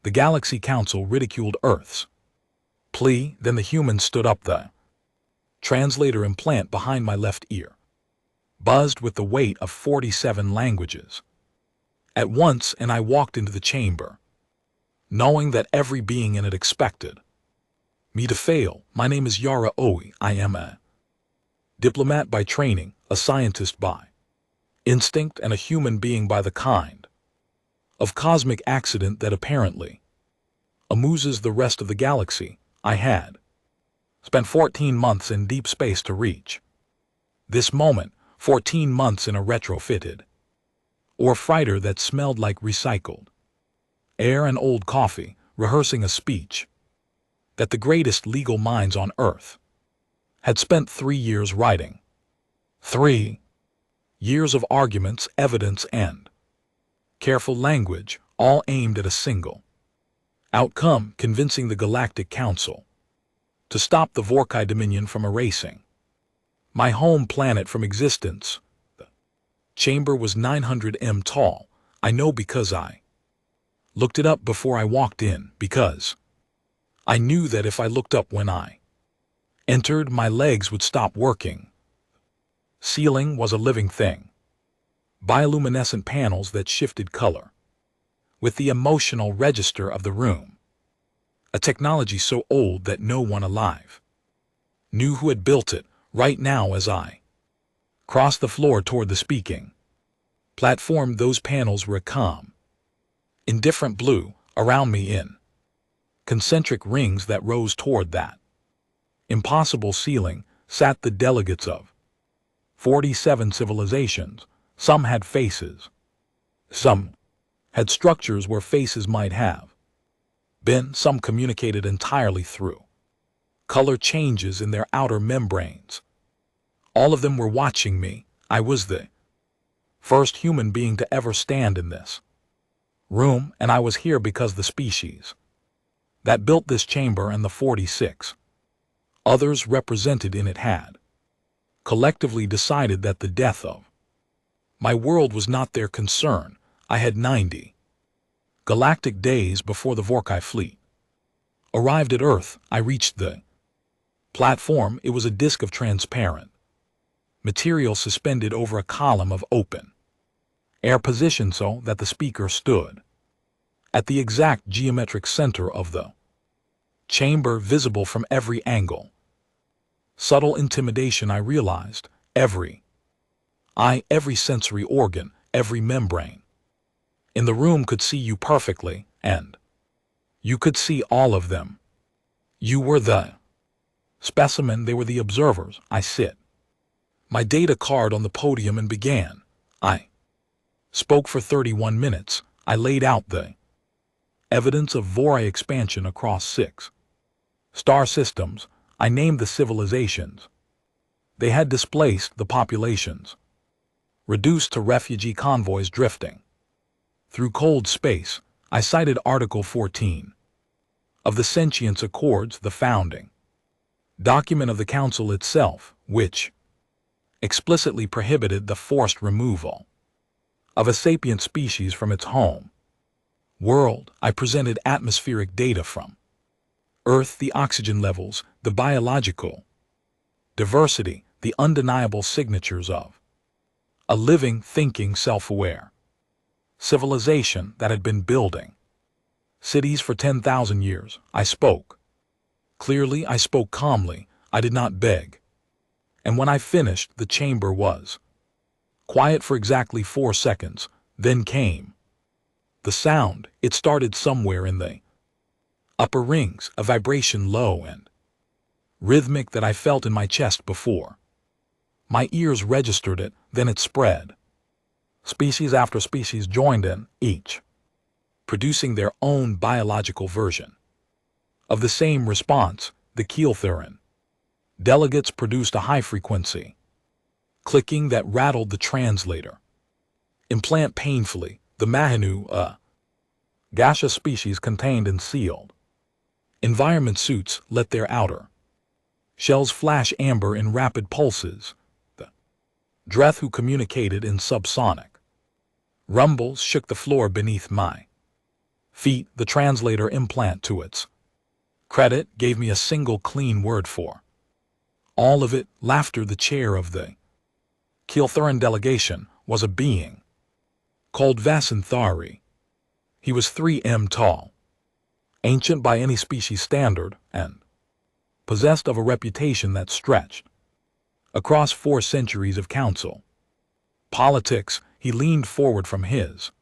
The Galaxy Council ridiculed Earth's plea, then the humans stood up. The translator implant behind my left ear buzzed with the weight of 47 languages at once, and I walked into the chamber, knowing that every being in it expected me to fail. My name is Yara Oe. I am a diplomat by training, a scientist by instinct, and a human being by the kind of cosmic accident that apparently amuses the rest of the galaxy. I had spent 14 months in deep space to reach this moment, 14 months in a retrofitted or freighter that smelled like recycled air and old coffee, rehearsing a speech that the greatest legal minds on Earth had spent 3 years writing. 3 years of arguments, evidence, and careful language, all aimed at a single outcome: convincing the Galactic Council to stop the Vorkai Dominion from erasing my home planet from existence. The chamber was 900 m tall. I know because I looked it up before I walked in, because I knew that if I looked up when I entered, my legs would stop working. Ceiling was a living thing. Bioluminescent panels that shifted color with the emotional register of the room. A technology so old that no one alive knew who had built it. Right now, as I crossed the floor toward the speaking platform, those panels were a calm, indifferent blue around me, in concentric rings that rose toward that impossible ceiling sat the delegates of 47 civilizations. Some had faces. Some had structures where faces might have been. Some communicated entirely through color changes in their outer membranes. All of them were watching me. I was the first human being to ever stand in this room, and I was here because the species that built this chamber and the 46 others represented in it had collectively decided that the death of my world was not their concern. I had 90 galactic days before the Vorkai fleet arrived at Earth. I reached the platform. It was a disk of transparent material suspended over a column of open air, positioned so that the speaker stood at the exact geometric center of the chamber, visible from every angle. Subtle intimidation, I realized. Every eye, every sensory organ, every membrane in the room could see you perfectly, and you could see all of them. You were the specimen, they were the observers. I sit my data card on the podium and began. I spoke for 31 minutes. I laid out the evidence of Vorai expansion across 6 star systems. I named the civilizations they had displaced, the populations reduced to refugee convoys drifting through cold space. I cited Article 14 of the Sentience Accords, the founding document of the Council itself, which explicitly prohibited the forced removal of a sapient species from its home world. I presented atmospheric data from Earth, the oxygen levels, the biological diversity, the undeniable signatures of a living, thinking, self-aware civilization that had been building cities for 10,000 years. I spoke clearly. I spoke calmly. I did not beg. And when I finished, the chamber was quiet for exactly 4 seconds. Then came the sound. It started somewhere in the upper rings, a vibration low and rhythmic that I felt in my chest before my ears registered it. Then it spread. Species after species joined in, each producing their own biological version of the same response. The Terran delegates produced a high-frequency clicking that rattled the translator implant painfully. The Mahanu, a gaseous species contained in sealed environment suits, let their outer shells flash amber in rapid pulses. The Dreth, who communicated in subsonic rumbles, shook the floor beneath my Feet, the translator implant to its credit, gave me a single clean word for all of it. Laughter. The chair of the Terran delegation was a being called Vasanthari. He was 3 m tall, ancient by any species standard, and possessed of a reputation that stretched across 4 centuries of council politics. He leaned forward from his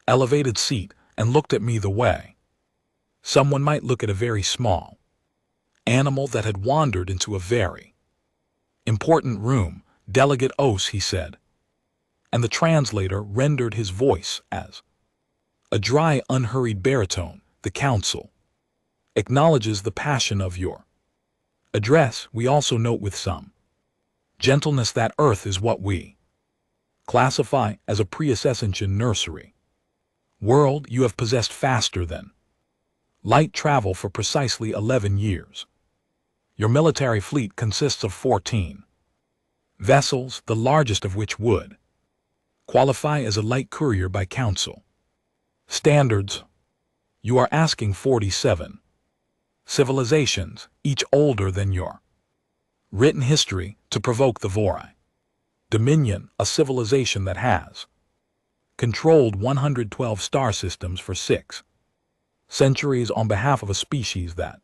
elevated seat and looked at me the way someone might look at a very small animal that had wandered into a very important room. Delegate Os, he said, and the translator rendered his voice as a dry, unhurried baritone. The council acknowledges the passion of your address. We also note with some gentleness that Earth is what we classify as a pre-ascension nursery world. You have possessed faster than light travel for precisely 11 years. Your military fleet consists of 14 vessels, the largest of which would qualify as a light courier by council standards. You are asking 47 civilizations, each older than your written history, to provoke the Vorai Dominion, a civilization that has controlled 112 star systems for 6 centuries on behalf of a species that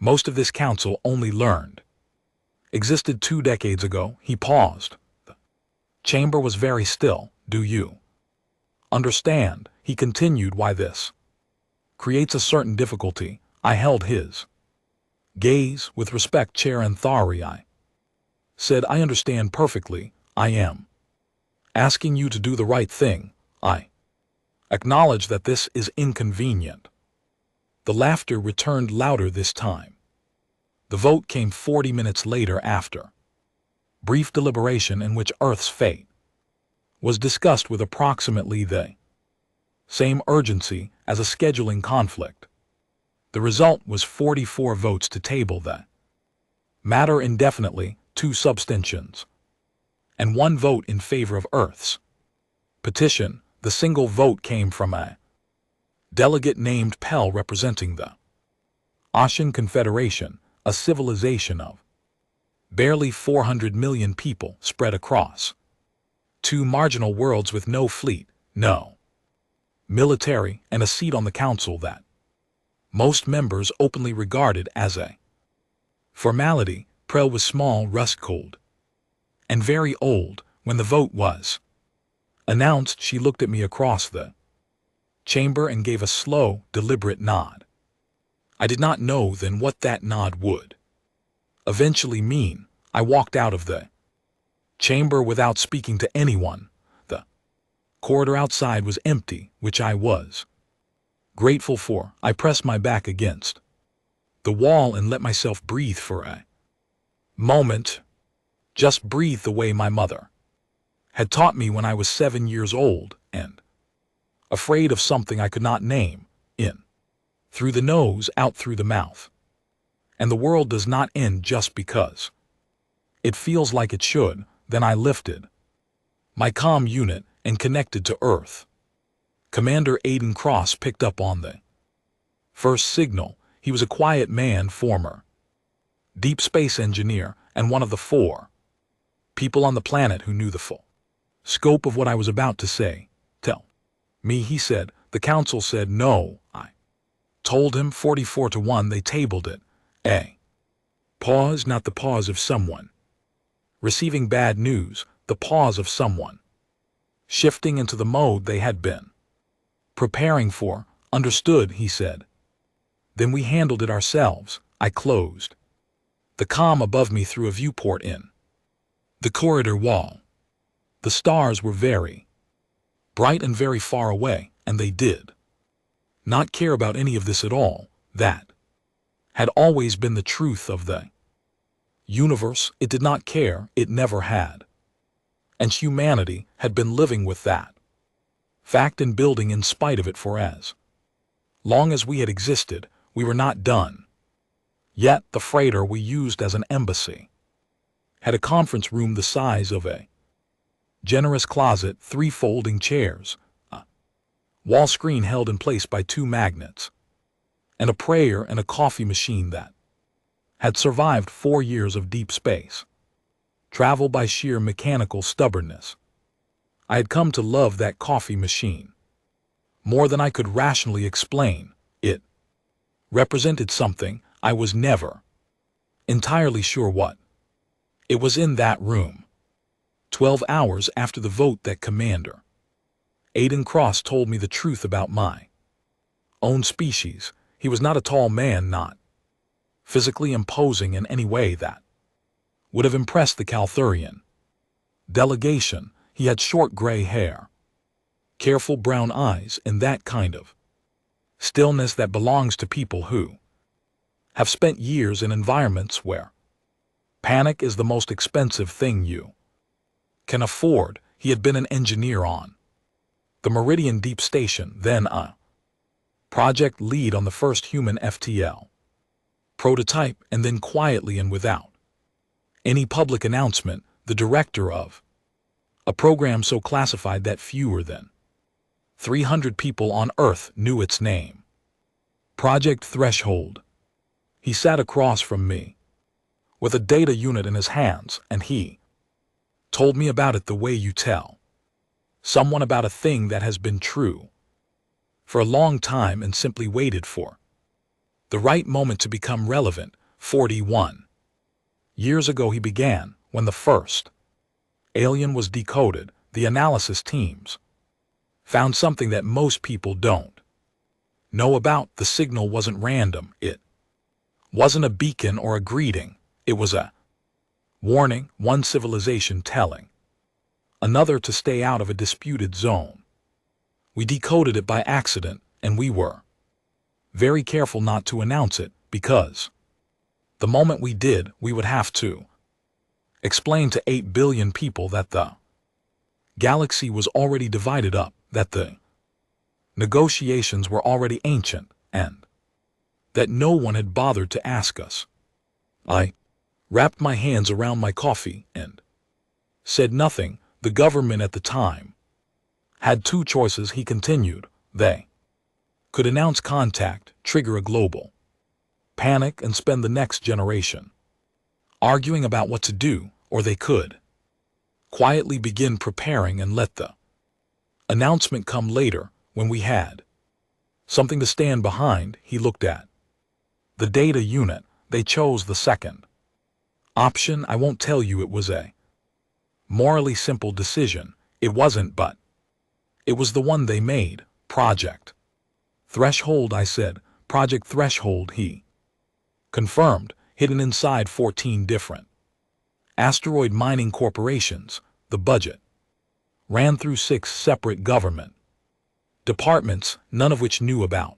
most of this council only learned existed 2 decades ago. He paused. The chamber was very still. Do you understand? He continued. Why this creates a certain difficulty. I held his gaze with respect. Chair Anthari, I said, I understand perfectly. I am asking you to do the right thing. I acknowledge that this is inconvenient. The laughter returned louder this time. The vote came 40 minutes later after brief deliberation in which Earth's fate was discussed with approximately the same urgency as a scheduling conflict. The result was 44 votes to table the matter indefinitely, 2 abstentions, and 1 vote in favor of Earth's petition. The single vote came from a delegate named Pell, representing the Ocean Confederation, a civilization of barely 400 million people spread across 2 marginal worlds with no fleet, no military, and a seat on the council that most members openly regarded as a formality. Prel was small, rust-cold, and very old. When the vote was announced, she looked at me across the chamber and gave a slow, deliberate nod. I did not know then what that nod would eventually mean. I walked out of the chamber without speaking to anyone. The corridor outside was empty, which I was grateful for. I pressed my back against the wall and let myself breathe for a moment. Just breathe the way my mother had taught me when I was 7 years old and afraid of something I could not name. In through the nose, out through the mouth. And the world does not end just because it feels like it should. Then I lifted my comm unit and connected to Earth. Commander Aiden Cross picked up on the first signal. He was a quiet man, former deep space engineer, and one of the 4 people on the planet who knew the full scope of what I was about to say. Tell me, he said. The council said no. I told him 44-1. They tabled it. A pause, not the pause of someone receiving bad news, the pause of someone shifting into the mode they had been preparing for. Understood, he said. Then we handled it ourselves. I closed the comm above me through a viewport in the corridor wall. The stars were very bright and very far away, and they did not care about any of this at all. That had always been the truth of the universe. It did not care. It never had. And humanity had been living with that fact and building in spite of it for as long as we had existed. We were not done. Yet the freighter we used as an embassy had a conference room the size of a generous closet, 3 folding chairs, a Wall screen held in place by two magnets, and a prayer and a coffee machine that had survived 4 years of deep space travel by sheer mechanical stubbornness. I had come to love that coffee machine more than I could rationally explain. It represented something I was never entirely sure what. It was in that room, 12 hours after the vote, that Commander Aiden Cross told me the truth about my own species. He was not a tall man, not physically imposing in any way that would have impressed the Calthurian delegation. He had short gray hair, careful brown eyes, and that kind of stillness that belongs to people who have spent years in environments where panic is the most expensive thing you can afford. He had been an engineer on the Meridian Deep Station, then a project lead on the first human FTL prototype, and then quietly and without any public announcement, the director of a program so classified that fewer than 300 people on Earth knew its name. Project Threshold. He sat across from me with a data unit in his hands, and he told me about it the way you tell someone about a thing that has been true for a long time and simply waited for the right moment to become relevant. 41 years ago he began, when the first alien was decoded. The analysis teams found something that most people don't know about. The signal wasn't random. It wasn't a beacon or a greeting. It was a warning, one civilization telling another to stay out of a disputed zone. We decoded it by accident, and we were very careful not to announce it, because the moment we did, we would have to explain to 8 billion people that the galaxy was already divided up, that the negotiations were already ancient, and that no one had bothered to ask us. I wrapped my hands around my coffee and said nothing. The government at the time had two choices, he continued. They could announce contact, trigger a global panic, and spend the next generation arguing about what to do, or they could quietly begin preparing and let the announcement come later, when we had something to stand behind. He looked at the data unit. They chose the second option. I won't tell you it was a morally simple decision. It wasn't, but it was the one they made. Project Threshold, I said. Project Threshold, he confirmed, hidden inside 14 different asteroid mining corporations. The budget ran through 6 separate government departments, none of which knew about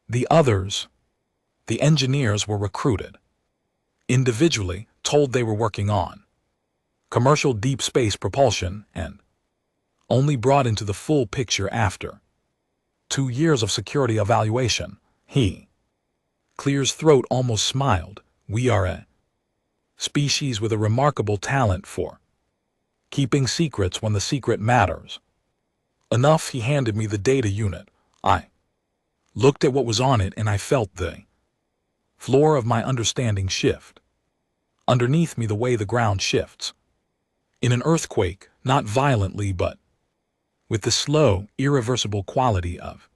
the others. The engineers were recruited individually, told they were working on commercial deep space propulsion, and only brought into the full picture after 2 years of security evaluation. He clears throat, almost smiled. We are a species with a remarkable talent for keeping secrets when the secret matters enough. He handed me the data unit. I looked at what was on it, and I felt the floor of my understanding shift underneath me, the way the ground shifts in an earthquake, not violently, but with the slow, irreversible quality of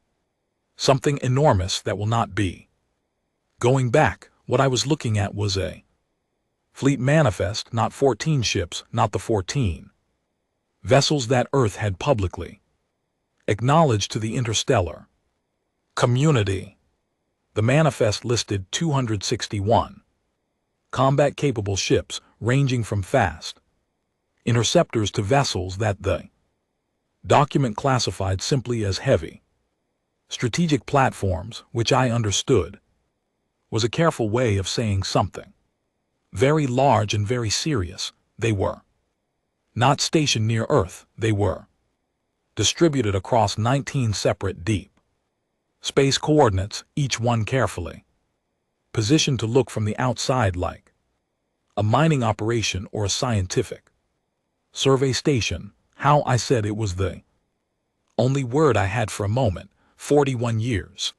something enormous that will not be going back. What I was looking at was a fleet manifest, not 14 ships, not the 14 vessels that Earth had publicly acknowledged to the interstellar community. The manifest listed 261 combat-capable ships, ranging from fast interceptors to vessels that the document classified simply as heavy strategic platforms, which I understood was a careful way of saying something very large and very serious. They were not stationed near Earth. They were distributed across 19 separate deep space coordinates, each one carefully positioned to look from the outside like a mining operation or a scientific survey station. How? I said it was the Only word I had for a moment, 41 years.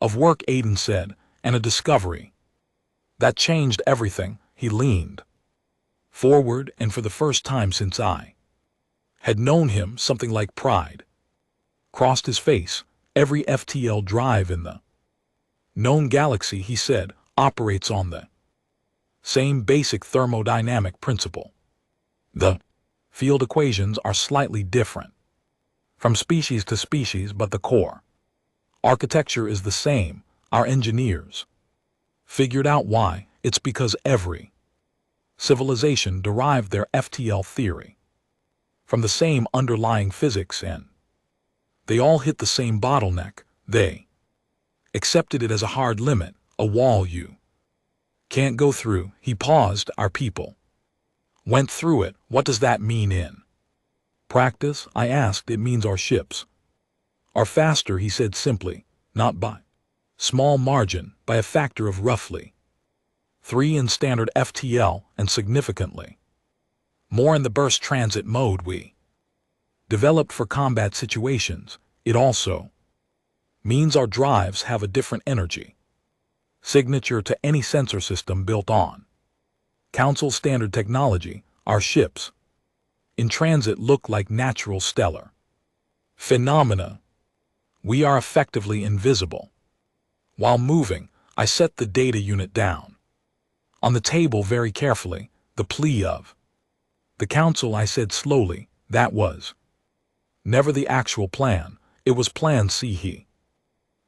Of work, Aiden said, and a discovery. That changed everything. He leaned forward, and for the first time since I had known him, something like pride crossed his face. Every FTL drive in the known galaxy, he said, operates on the same basic thermodynamic principle. The field equations are slightly different from species to species, but the core architecture is the same. Our engineers figured out why. It's because every civilization derived their FTL theory from the same underlying physics, and they all hit the same bottleneck. They accepted it as a hard limit, a wall you can't go through. He paused. Our people went through it. What does that mean in practice? I asked. It means our ships are faster, he said simply, not by small margin, by a factor of roughly 3 in standard FTL, and significantly more in the burst transit mode we developed for combat situations. It also means our drives have a different energy signature to any sensor system built on Council standard technology. Our ships in transit look like natural stellar phenomena. We are effectively invisible while moving. I set the data unit down on the table very carefully. The plea of the Council, I said slowly, that was never the actual plan. It was Plan C, he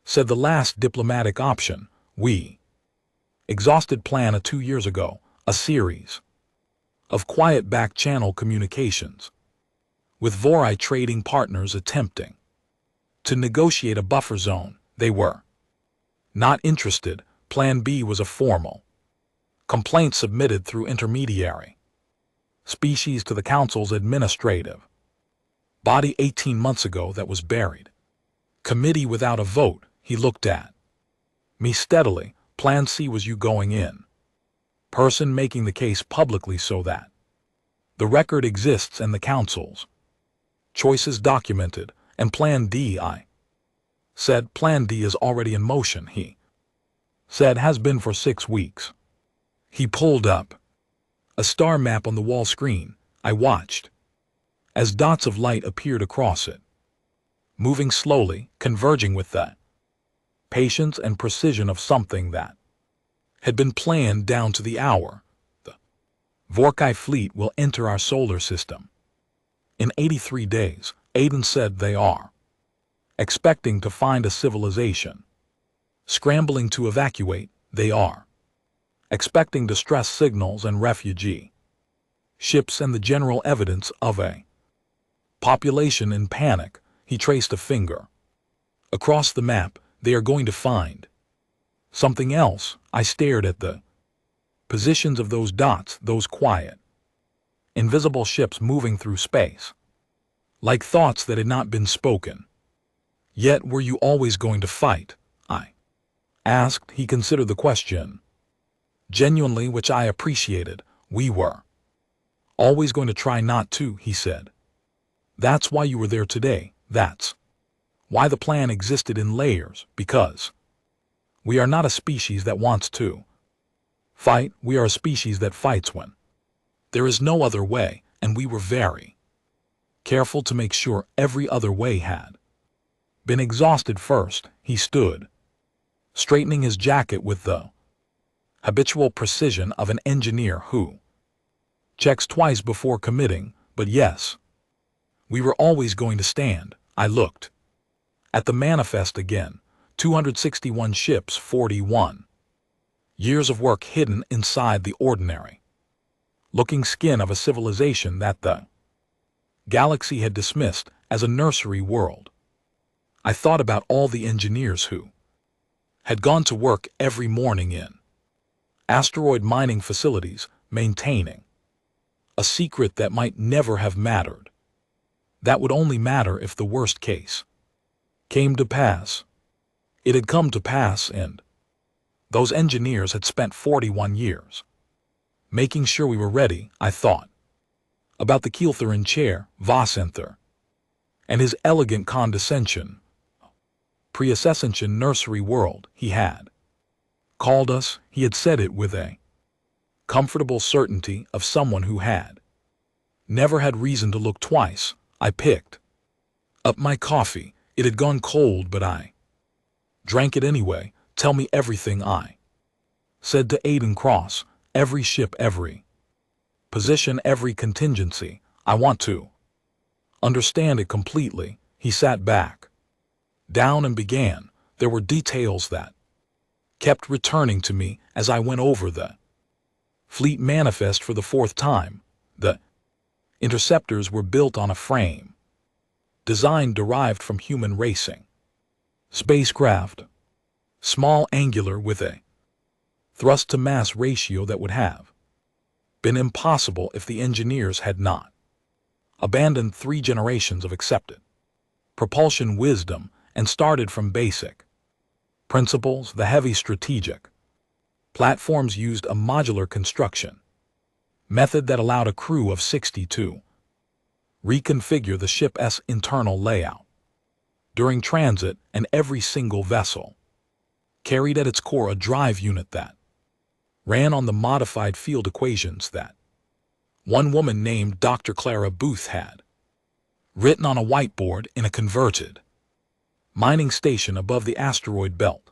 said, the last diplomatic option. We exhausted Plan A 2 years ago, a series of quiet back-channel communications with Vori trading partners attempting to negotiate a buffer zone. They were not interested. Plan B was a formal complaint submitted through intermediary species to the Council's administrative body 18 months ago that was buried. Committee without a vote. He looked at me steadily. Plan C was you going in person, making the case publicly so that the record exists and the Council's choices documented. And Plan D, I said. Plan D is already in motion, he said, has been for 6 weeks. He pulled up a star map on the wall screen. I watched as dots of light appeared across it, moving slowly, converging with the patience and precision of something that had been planned down to the hour. The Vorkai fleet will enter our solar system in 83 days, Aiden said. They are expecting to find a civilization scrambling to evacuate. They are expecting distress signals and refugee ships and the general evidence of a population in panic. He traced a finger across the map. They are going to find something else. I stared at the positions of those dots, those quiet, invisible ships moving through space, like thoughts that had not been spoken. Yet were you always going to fight? I asked. He considered the question genuinely, which I appreciated. We were always going to try not to, he said. That's why you were there today. That's why the plan existed in layers, because we are not a species that wants to fight. We are a species that fights when there is no other way, and we were very careful to make sure every other way had been exhausted first. He stood, straightening his jacket with the habitual precision of an engineer who checks twice before committing. But yes, we were always going to stand. I looked at the manifest again. 261 ships, 41 years of work hidden inside the ordinary looking skin of a civilization that the galaxy had dismissed as a nursery world. I thought about all the engineers who had gone to work every morning in asteroid mining facilities, maintaining a secret that might never have mattered, that would only matter if the worst case came to pass. It had come to pass, and those engineers had spent 41 years making sure we were ready. I thought about the Keeltherin chair, Vosenther, and his elegant condescension, pre-ascension nursery world he had called us, he had said it with a comfortable certainty of someone who had never had reason to look twice. I picked up my coffee. It had gone cold, but I drank it anyway. Tell me everything, I said to Aiden Cross. Every ship, every position, every contingency. I want to understand it completely. He sat back down and began. There were details that kept returning to me as I went over the fleet manifest for the fourth time. The interceptors were built on a frame design derived from human racing spacecraft, small, angular, with a thrust-to-mass ratio that would have been impossible if the engineers had not abandoned 3 generations of accepted propulsion wisdom and started from basic principles. The heavy strategic platforms used a modular construction method that allowed a crew of 60 to reconfigure the ship's internal layout during transit, and every single vessel carried at its core a drive unit that ran on the modified field equations that one woman named Dr. Clara Booth had written on a whiteboard in a converted mining station above the asteroid belt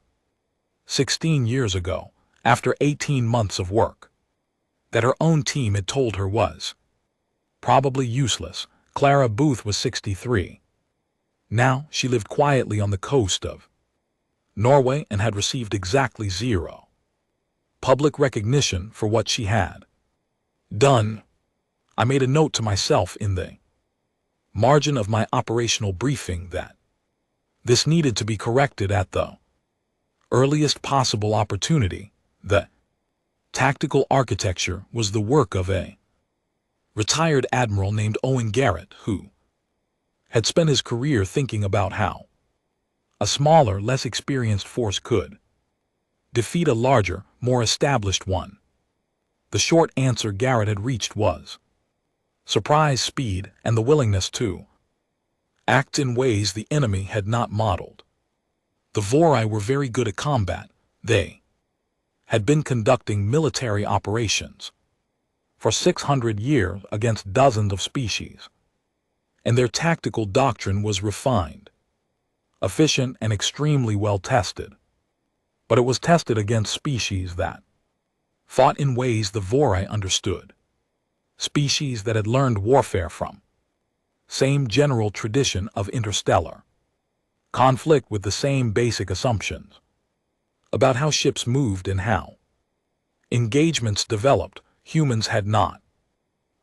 16 years ago, after 18 months of work that her own team had told her was probably useless. Clara Booth was 63. Now she lived quietly on the coast of Norway and had received exactly 0 public recognition for what she had done. I made a note to myself in the margin of my operational briefing that this needed to be corrected at the earliest possible opportunity. The tactical architecture was the work of a retired admiral named Owen Garrett, who had spent his career thinking about how a smaller, less experienced force could defeat a larger, more established one. The short answer Garrett had reached was surprise, speed, and the willingness to act in ways the enemy had not modeled. The Vorai were very good at combat. They had been conducting military operations for 600 years against dozens of species, and their tactical doctrine was refined, efficient, and extremely well tested. But it was tested against species that fought in ways the Vorai understood, species that had learned warfare from same general tradition of interstellar conflict with the same basic assumptions about how ships moved and how engagements developed. Humans had not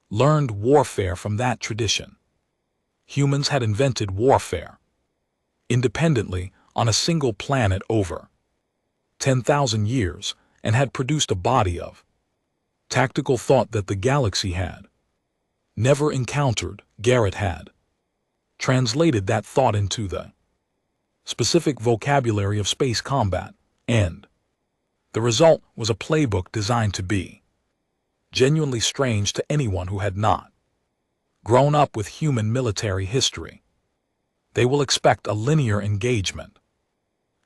learned warfare from that tradition. Humans had invented warfare independently on a single planet over 10,000 years and had produced a body of tactical thought that the galaxy had never encountered. Garrett had translated that thought into the specific vocabulary of space combat, and the result was a playbook designed to be genuinely strange to anyone who had not grown up with human military history. They will expect a linear engagement,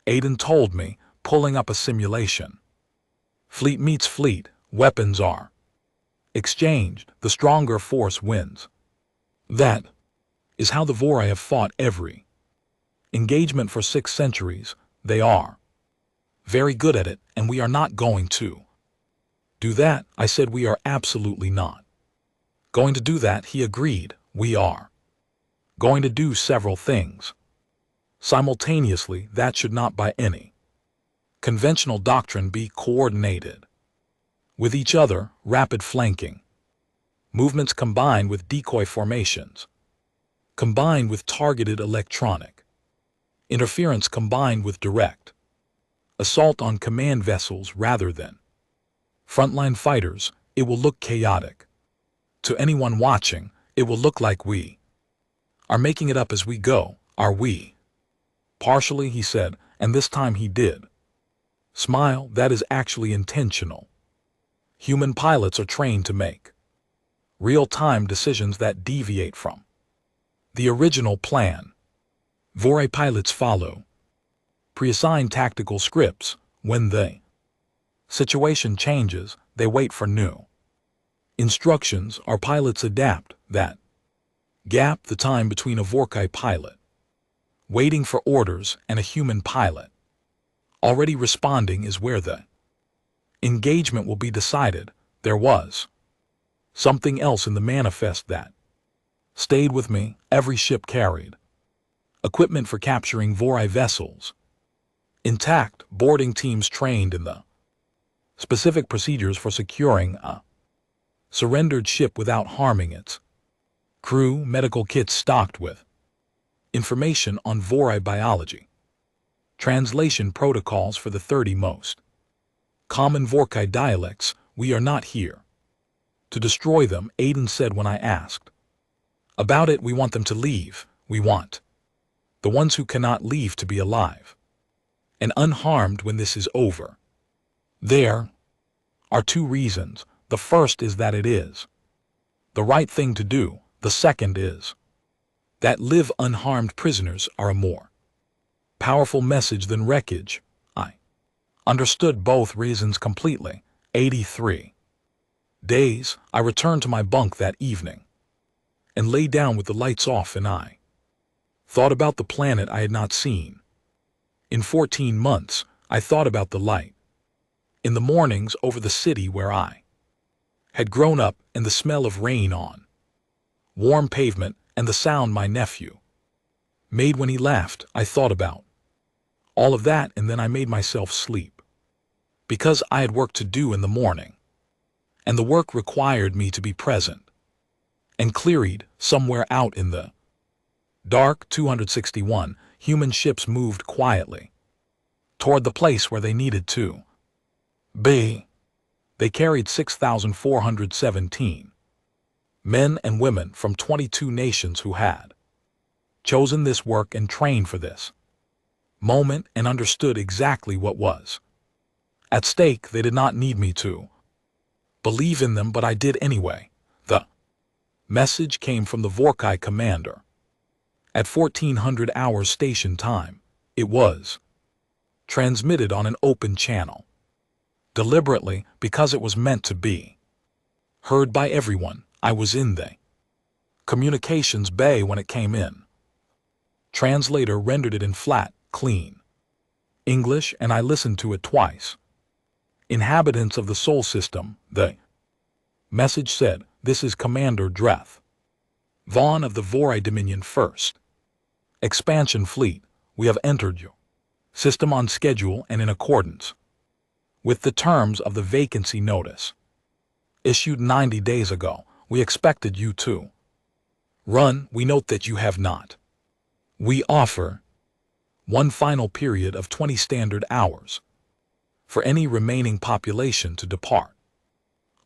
Aiden told me, pulling up a simulation. Fleet meets fleet, weapons are exchanged, the stronger force wins. That is how the Vorai have fought every engagement for 6 centuries. They are very good at it, and we are not going to do that. I said we are absolutely not going to do that. He agreed. We are going to do several things simultaneously that should not by any conventional doctrine be coordinated with each other. Rapid flanking movements combined with decoy formations, combined with targeted electronic interference, combined with direct assault on command vessels rather than frontline fighters. It will look chaotic. To anyone watching, it will look like we are making it up as we go. Are we? Partially, he said, and this time he did smile. That is actually intentional. Human pilots are trained to make real-time decisions that deviate from The original plan. Vorai pilots follow pre-assigned tactical scripts. When the situation changes, they wait for new instructions. Our pilots adapt that gap, the time between a Vorai pilot waiting for orders and a human pilot already responding, is where the engagement will be decided. There was something else in the manifest that stayed with me. Every ship carried equipment for capturing Vorai vessels intact, boarding teams trained in the specific procedures for securing a surrendered ship without harming its crew, medical kits stocked with information on Vorai biology, translation protocols for the 30 most common Vorai dialects. We are not here to destroy them, Aiden said when I asked about it. We want them to leave. We want the ones who cannot leave to be alive and unharmed when this is over. There are two reasons. The first is that it is the right thing to do. The second is that live unharmed prisoners are a more powerful message than wreckage. I understood both reasons completely. 83 days, I returned to my bunk that evening and lay down with the lights off, and I thought about the planet I had not seen in 14 months. I thought about the light in the mornings over the city where I had grown up, and the smell of rain on warm pavement, and the sound my nephew made when he laughed. I thought about all of that, and then I made myself sleep because I had work to do in the morning, and the work required me to be present and cleared somewhere out in the dark. 261 human ships moved quietly toward the place where they needed to be. They carried 6,417 men and women from 22 nations who had chosen this work and trained for this moment and understood exactly what was at stake. They did not need me to believe in them, but I did anyway. The message came from the Vorai commander at 1400 hours station time. It was transmitted on an open channel deliberately because it was meant to be heard by everyone. I was in the communications bay when it came in. Translator rendered it in flat, clean English, and I listened to it twice. Inhabitants of the Sol system, the message said, this is Commander Dreth Vaughn of the Vorai Dominion 1st Expansion Fleet. We have entered your system on schedule and in accordance with the terms of the vacancy notice issued 90 days ago. We expected you to run. We note that you have not. We offer one final period of 20 standard hours for any remaining population to depart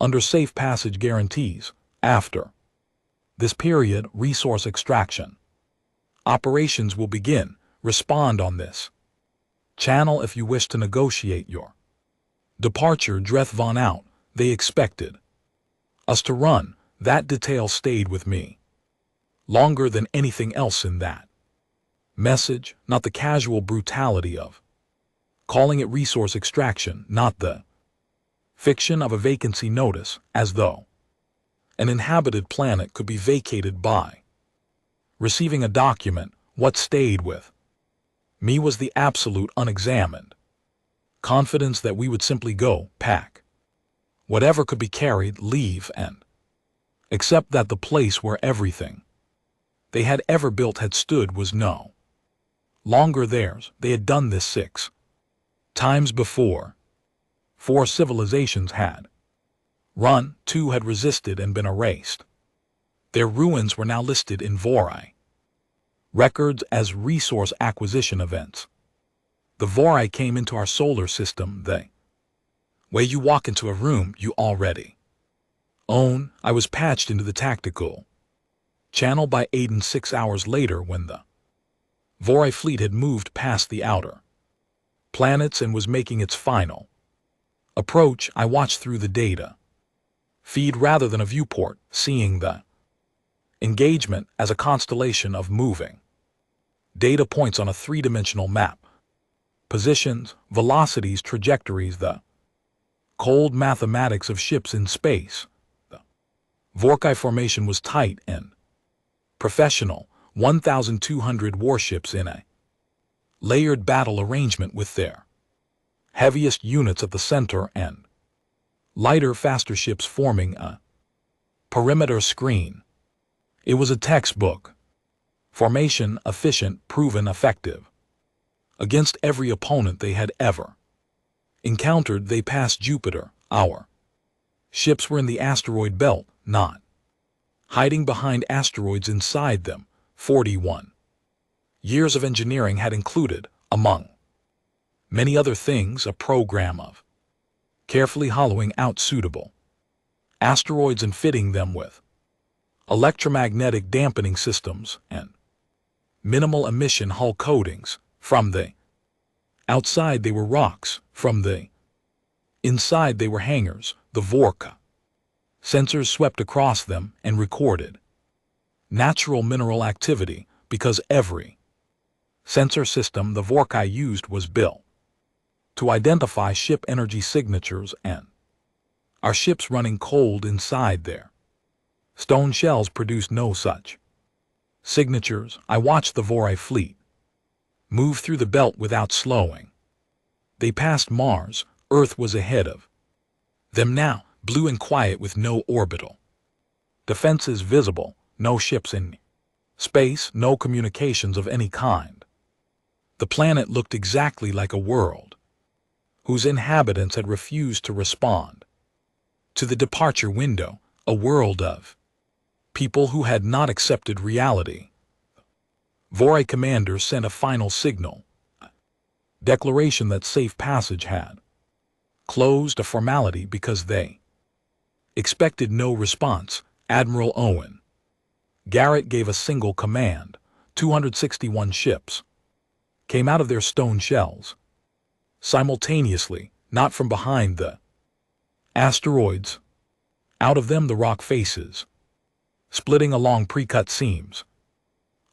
under safe passage guarantees. After this period, resource extraction operations will begin. Respond on this channel if you wish to negotiate your departure. Dreth Vaughn out. They expected us to run. That detail stayed with me longer than anything else in that message. Not the casual brutality of calling it resource extraction, not the fiction of a vacancy notice, as though an inhabited planet could be vacated by receiving a document. What stayed with me was the absolute unexamined confidence that we would simply go, pack whatever could be carried, leave, and accept that the place where everything they had ever built had stood was no longer theirs. They had done this 6 times before. 4 civilizations had run, 2 had resisted and been erased. Their ruins were now listed in Vorai records as resource acquisition events. The Vorai came into our solar system the way you walk into a room you already own. I was patched into the tactical channel by Aiden 6 hours later when the Vorai fleet had moved past the outer planets and was making its final approach. I watched through the data feed rather than a viewport, seeing the Engagement as a constellation of moving data points on a three-dimensional map. Positions, velocities, trajectories, the cold mathematics of ships in space. The Vorkai formation was tight and professional, 1,200 warships in a layered battle arrangement with their heaviest units at the center and lighter, faster ships forming a perimeter screen. It was a textbook. Formation, efficient, proven effective. Against every opponent they had ever encountered, they passed Jupiter. Our ships were in the asteroid belt, not hiding behind asteroids inside them. 41 years of engineering had included, among many other things, a program of carefully hollowing out suitable asteroids and fitting them with electromagnetic dampening systems and minimal emission hull coatings. From the outside they were rocks, from the inside they were hangars. The Vorka sensors swept across them and recorded natural mineral activity, because every sensor system the Vorkai used was built to identify ship energy signatures, and our ships running cold inside their stone shells produced no such signatures. I watched the Vorai fleet move through the belt without slowing. They passed Mars. Earth was ahead of them now, blue and quiet with no orbital defenses visible, no ships in space, no communications of any kind. The planet looked exactly like a world whose inhabitants had refused to respond to the departure window, a world of people who had not accepted reality. Vorai commander sent a final signal, a declaration that safe passage had closed, a formality because they expected no response. Admiral Owen Garrett gave a single command. 261 ships came out of their stone shells simultaneously, not from behind the asteroids. Out of them the rock faces, splitting along pre-cut seams,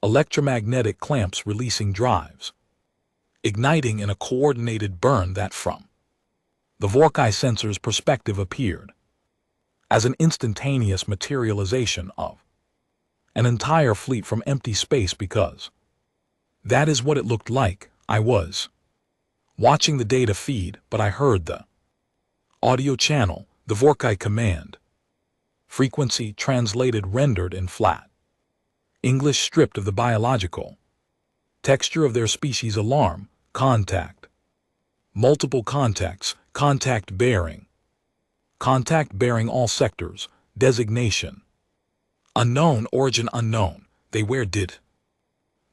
electromagnetic clamps releasing drives, igniting in a coordinated burn that from the Vorkai sensor's perspective appeared as an instantaneous materialization of an entire fleet from empty space, because that is what it looked like. I was watching the data feed, but I heard the audio channel, the Vorkai command frequency translated, rendered in flat English, stripped of the biological texture of their species. Alarm, contact, multiple contacts, contact bearing all sectors, designation unknown, origin unknown. Where did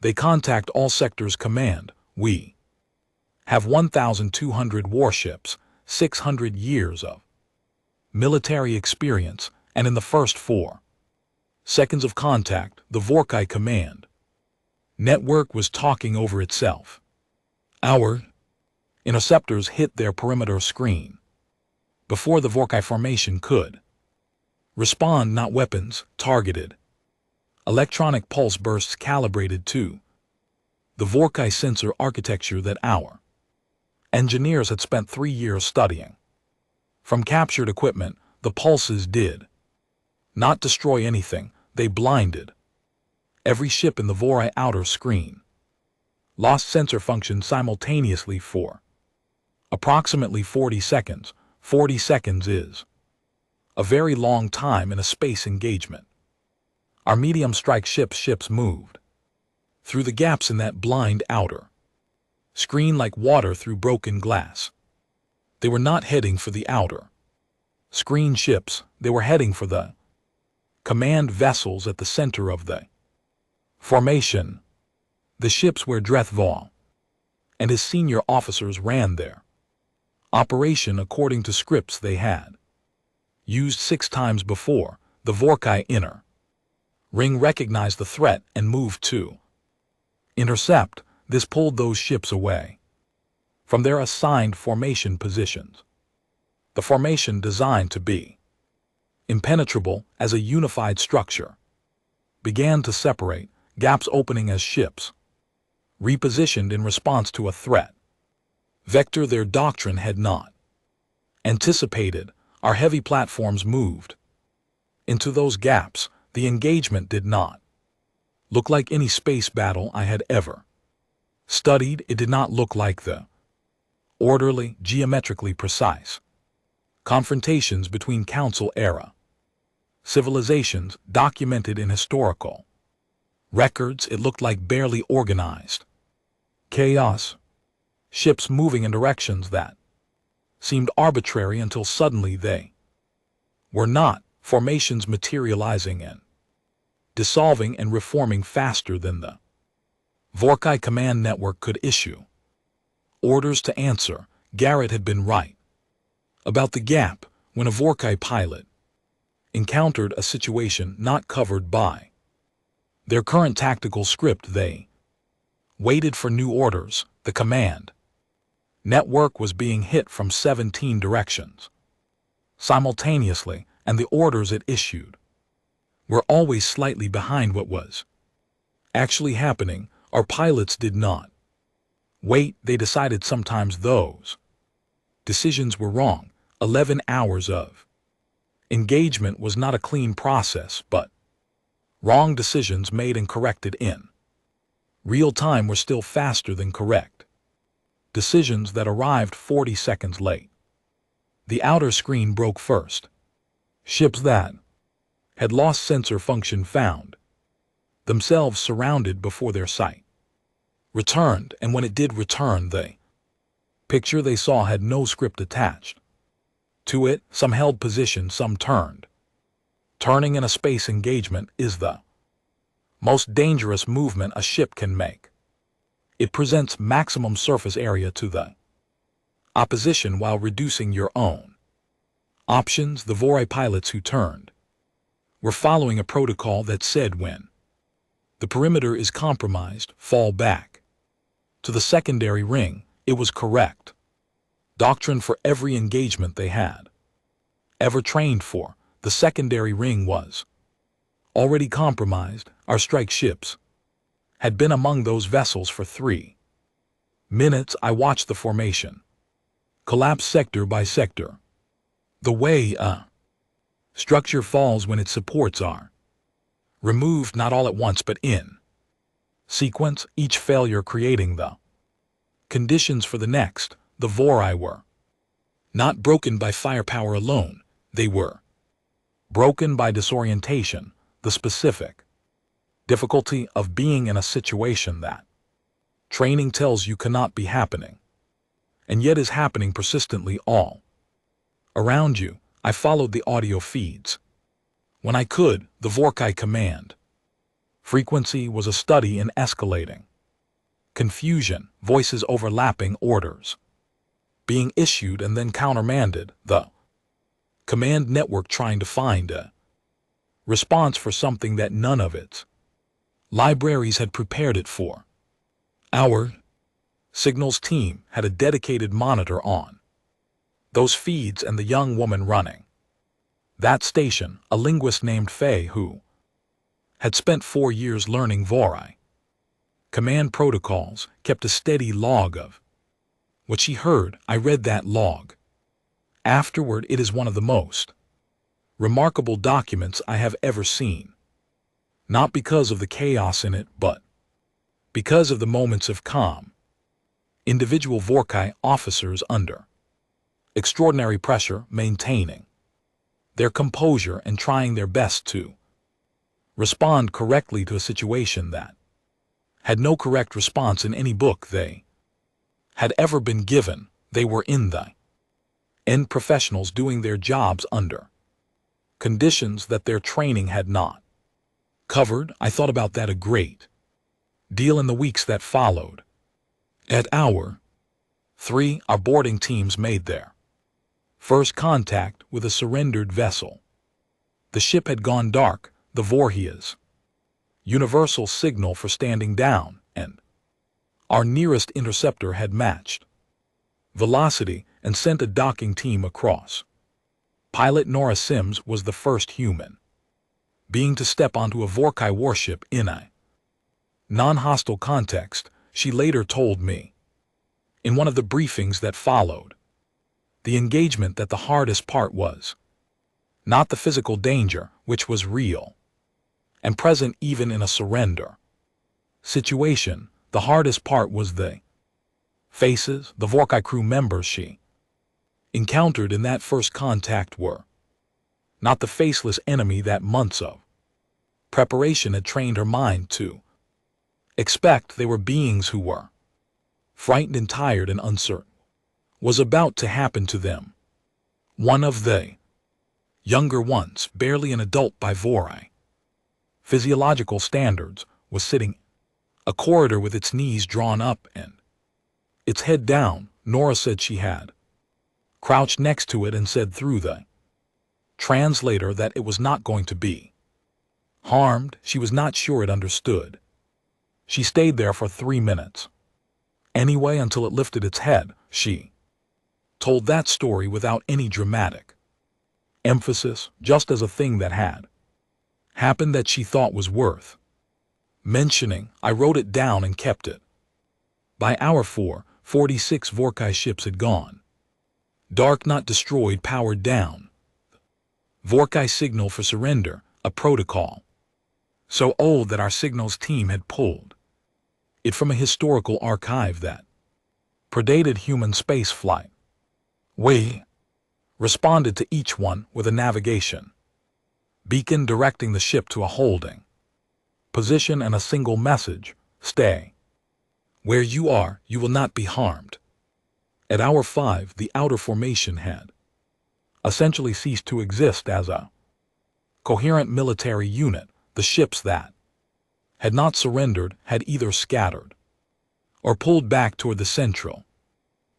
they contact all sectors? Command, we have 1,200 warships, 600 years of military experience, and in the first 4 seconds of contact, the Vorkai command network was talking over itself. Our interceptors hit their perimeter screen before the Vorkai formation could respond. Not weapons, targeted electronic pulse bursts calibrated to the Vorkai sensor architecture that our engineers had spent 3 years studying. From captured equipment, the pulses did not destroy anything. They blinded every ship in the Vorai outer screen. Lost sensor function simultaneously for approximately 40 seconds. 40 seconds is a very long time in a space engagement. Our medium strike ships moved through the gaps in that blind outer screen like water through broken glass. They were not heading for the outer screen ships. They were heading for the command vessels at the center of the formation, the ships where Drethval and his senior officers ran their operation according to scripts they had used 6 times before. The Vorkai inner ring recognized the threat and moved to intercept. This pulled those ships away from their assigned formation positions. The formation designed to be impenetrable as a unified structure began to separate, gaps opening as ships repositioned in response to a threat. Vector their doctrine had not anticipated. Our heavy platforms moved into those gaps. The engagement did not look like any space battle I had ever studied. It did not look like the orderly, geometrically precise confrontations between Council-era civilizations documented in historical records. It looked like barely organized chaos, ships moving in directions that seemed arbitrary until suddenly they were not, formations materializing and dissolving and reforming faster than the Vorkai command network could issue orders to answer. Garrett had been right about the gap. When a Vorkai pilot encountered a situation not covered by their current tactical script, they waited for new orders. The command network was being hit from 17 directions simultaneously, and the orders it issued were always slightly behind what was actually happening. Our pilots did not wait. They decided. Sometimes those decisions were wrong. 11 hours of engagement was not a clean process, but wrong decisions made and corrected in real time were still faster than correct decisions that arrived 40 seconds late. The outer screen broke first. Ships that had lost sensor function found themselves surrounded before their sight returned, and when it did return, the picture they saw had no script attached to it. Some held position, some turned. Turning in a space engagement is the most dangerous movement a ship can make. It presents maximum surface area to the opposition while reducing your own options. The Vorai pilots who turned were following a protocol that said when the perimeter is compromised, fall back to the secondary ring. It was correct doctrine for every engagement they had ever trained for. The secondary ring was already compromised. Our strike ships had been among those vessels for 3 minutes. I watched the formation collapse sector by sector. The way a structure falls when its supports are removed, not all at once but in sequence, each failure creating the conditions for the next. The Vorai were not broken by firepower alone. They were broken by disorientation, the specific difficulty of being in a situation that training tells you cannot be happening, and yet is happening persistently all around you. I followed the audio feeds when I could. The Vorkai command frequency was a study in escalating confusion, voices overlapping, orders being issued and then countermanded. The command network trying to find a response for something that none of its libraries had prepared it for. Our signals team had a dedicated monitor on those feeds, and the young woman running that station, a linguist named Faye who had spent 4 years learning Vorai command protocols, kept a steady log of what she heard. I read that log afterward. It is one of the most remarkable documents I have ever seen, not because of the chaos in it, but because of the moments of calm. Individual Vorkai officers under extraordinary pressure, maintaining their composure and trying their best to respond correctly to a situation that had no correct response in any book they had ever been given. They were in the end professionals doing their jobs under conditions that their training had not covered. I thought about that a great deal in the weeks that followed. At hour 3, our boarding teams made their first contact with a surrendered vessel. The ship had gone dark, the Vorhia's universal signal for standing down, and our nearest interceptor had matched velocity and sent a docking team across. Pilot Nora Sims was the first human being to step onto a Vorkai warship in a non-hostile context, she later told me. In one of the briefings that followed, the engagement that the hardest part was not the physical danger, which was real and present even in a surrender situation. The hardest part was the faces the Vorkai crew members she encountered in that first contact were not the faceless enemy that months of preparation had trained her mind to expect. They were beings who were frightened and tired and uncertain was about to happen to them. One of the younger ones, barely an adult by Vorai physiological standards, was sitting a corridor with its knees drawn up and its head down. Nora said she had crouched next to it and said through the translator that it was not going to be harmed. She was not sure it understood. She stayed there for 3 minutes. Anyway, until it lifted its head, she told that story without any dramatic emphasis, just as a thing that had happened that she thought was worth mentioning. I wrote it down and kept it. By hour 4, 46 Vorkai ships had gone dark, not destroyed, powered down. Vorkai signal for surrender, a protocol so old that our signals team had pulled it from a historical archive that predated human space flight. We responded to each one with a navigation beacon directing the ship to a holding position and a single message: stay where you are, you will not be harmed. At hour 5, the outer formation had essentially ceased to exist as a coherent military unit. The ships that had not surrendered had either scattered or pulled back toward the central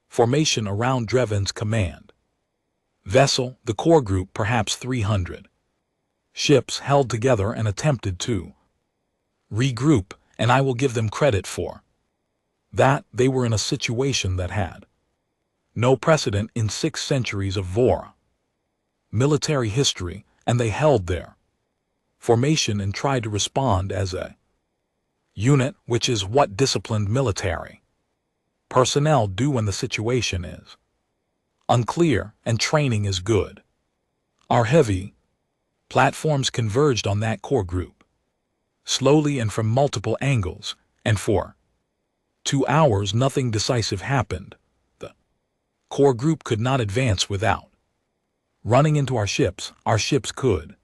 formation around Dreven's command vessel. The core group, perhaps 300 ships, held together and attempted to regroup, and I will give them credit for that. They were in a situation that had no precedent in 6 centuries of Vora military history, and they held their formation and tried to respond as a unit, which is what disciplined military personnel do when the situation is unclear and training is good. Our heavy platforms converged on that core group slowly and from multiple angles, and for 2 hours nothing decisive happened. The core group could not advance without running into our ships. Our ships could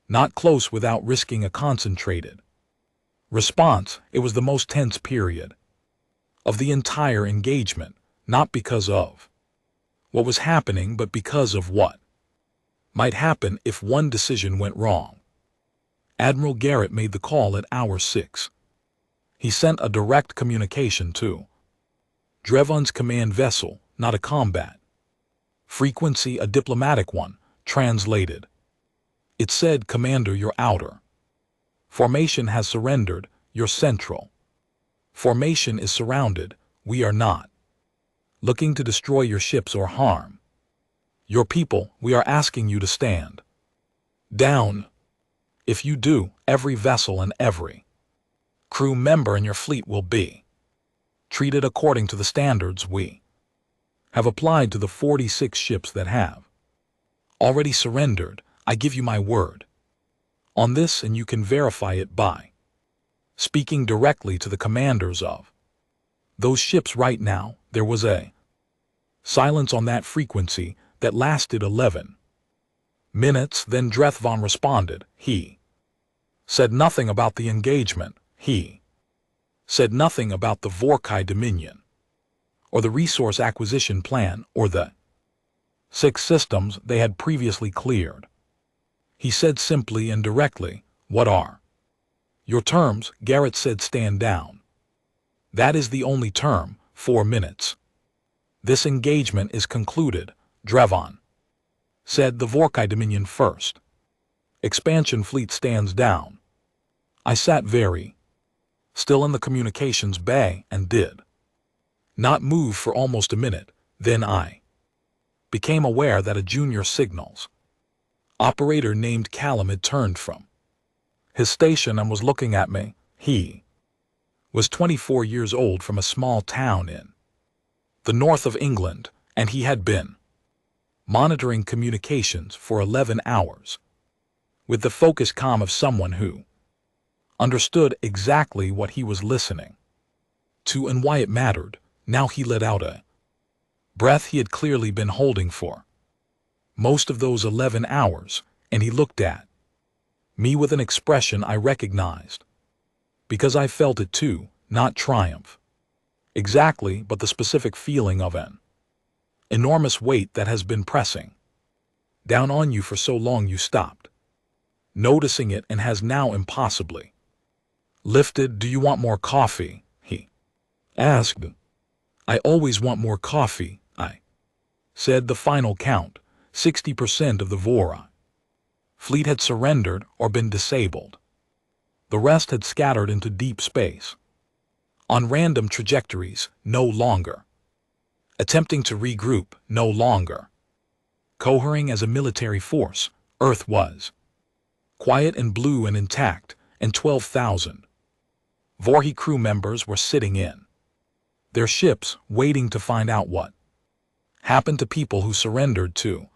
not close without risking a concentrated response. It was the most tense period of the entire engagement, not because of what was happening, but because of what might happen if one decision went wrong. Admiral Garrett made the call at hour 6. He sent a direct communication to Dreven's command vessel, not a combat frequency, a diplomatic one, translated. It said, "Commander, your outer formation has surrendered, your central formation is surrounded. We are not looking to destroy your ships or harm your people. We are asking you to stand down. If you do, every vessel and every crew member in your fleet will be treated according to the standards we have applied to the 46 ships that have already surrendered. I give you my word on this, and you can verify it by speaking directly to the commanders of those ships right now." There was a silence on that frequency that lasted 11 minutes. Then Drethvon responded. He said nothing about the engagement. He said nothing about the Vorkai Dominion, or the resource acquisition plan, or the 6 systems they had previously cleared. He said simply and directly, "What are your terms?" Garrett said, "Stand down." That is the only term. 4 minutes. This engagement is concluded, Drethvon said. The Vorkai Dominion first expansion fleet stands down. I sat very still in the communications bay and did not move for almost a minute. Then I became aware that a junior signals operator named Callum had turned from his station and was looking at me. He was 24 years old from a small town in the north of England, and he had been monitoring communications for 11 hours with the focused calm of someone who understood exactly what he was listening to and why it mattered. Now he let out a breath he had clearly been holding for most of those 11 hours, and he looked at me with an expression I recognized, because I felt it too, not triumph exactly, but the specific feeling of an enormous weight that has been pressing down on you for so long you stopped noticing it and has now impossibly lifted. Do you want more coffee? He asked. I always want more coffee, I said. The final count, 60% of the Vora fleet had surrendered or been disabled. The rest had scattered into deep space on random trajectories, no longer attempting to regroup, no longer cohering as a military force. Earth was quiet and blue and intact, and 12,000 Vorhi crew members were sitting in their ships waiting to find out what happened to people who surrendered to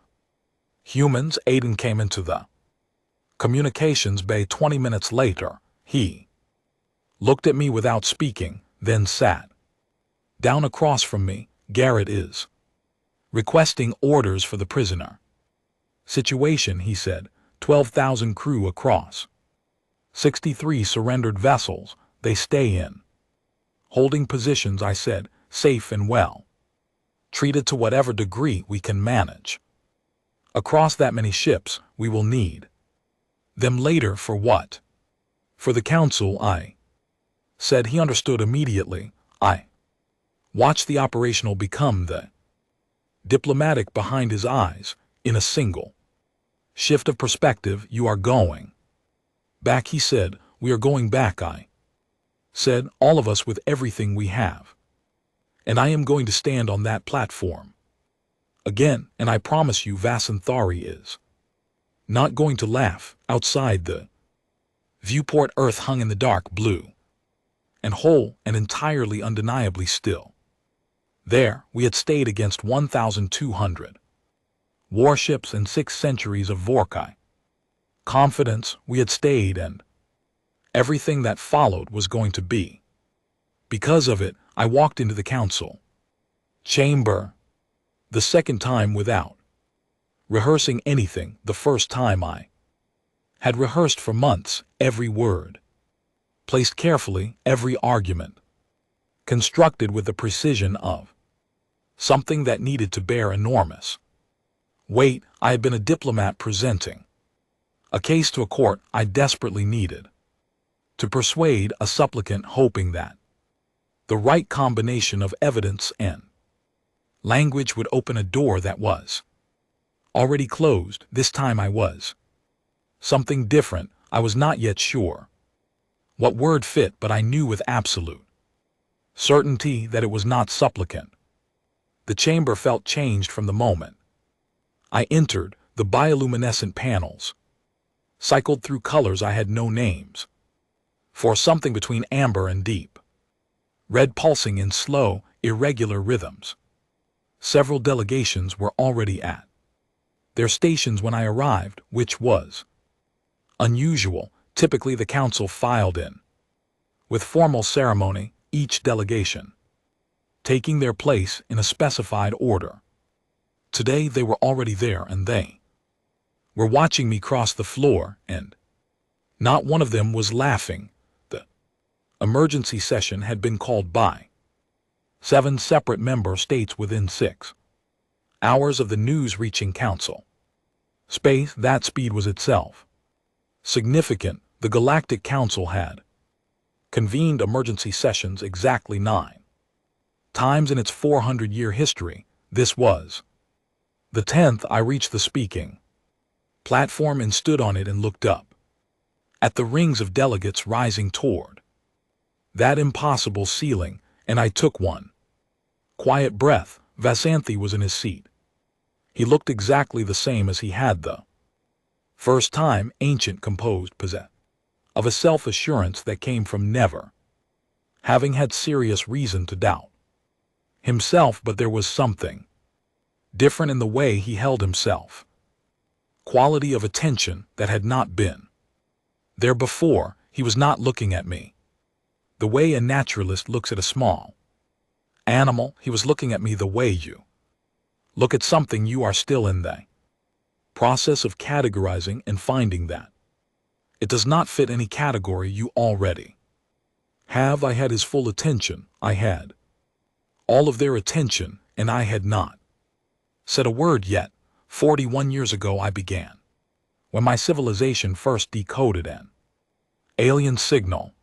humans. Aiden came into the communications bay 20 minutes later. He looked at me without speaking, then sat down across from me. Garrett is requesting orders for the prisoner situation, he said. 12,000 crew across 63 surrendered vessels. They stay in holding positions, I said, safe and well treated to whatever degree we can manage. Across that many ships, we will need them later. For what? For the council, I said. He understood immediately. I watched the operational become the diplomatic behind his eyes. In a single shift of perspective, you are going back, he said. We are going back, I said, all of us with everything we have. And I am going to stand on that platform again, and I promise you Vasanthari is not going to laugh. Outside the viewport, Earth hung in the dark blue and whole and entirely undeniably still. There we had stayed against 1,200 warships and 6 centuries of Vorkai confidence. We had stayed, and everything that followed was going to be. Because of it, I walked into the council chamber the second time without rehearsing anything. The first time I had rehearsed for months, every word placed carefully, every argument constructed with the precision of something that needed to bear enormous weight. I had been a diplomat presenting a case to a court. I desperately needed to persuade a supplicant, hoping that the right combination of evidence and language would open a door that was already closed. This time I was something different. I was not yet sure what word fit, but I knew with absolute certainty that it was not supplicant. The chamber felt changed from the moment I entered. The bioluminescent panels cycled through colors I had no names for, something between amber and deep red, pulsing in slow, irregular rhythms. Several delegations were already at their stations when I arrived, which was unusual. Typically the council filed in with formal ceremony, each delegation taking their place in a specified order. Today they were already there, and they were watching me cross the floor, and not one of them was laughing. The emergency session had been called by 7 separate member states within 6 hours of the news reaching council space. That speed was itself significant. The Galactic Council had convened emergency sessions exactly 9 times in its 400-year history. This was the 10th. I reached the speaking platform and stood on it and looked up at the rings of delegates rising toward that impossible ceiling, and I took one quiet breath. Vasanthi was in his seat. He looked exactly the same as he had the first time, ancient, composed, possessed of a self-assurance that came from never having had serious reason to doubt himself, but there was something different in the way he held himself. Quality of attention that had not been there before. He was not looking at me the way a naturalist looks at a small animal. He was looking at me the way you look at something. You are still in the process of categorizing and finding that it does not fit any category you already have. I had his full attention. I had all of their attention, and I had not said a word yet. 41 years ago I began, when my civilization first decoded an alien signal.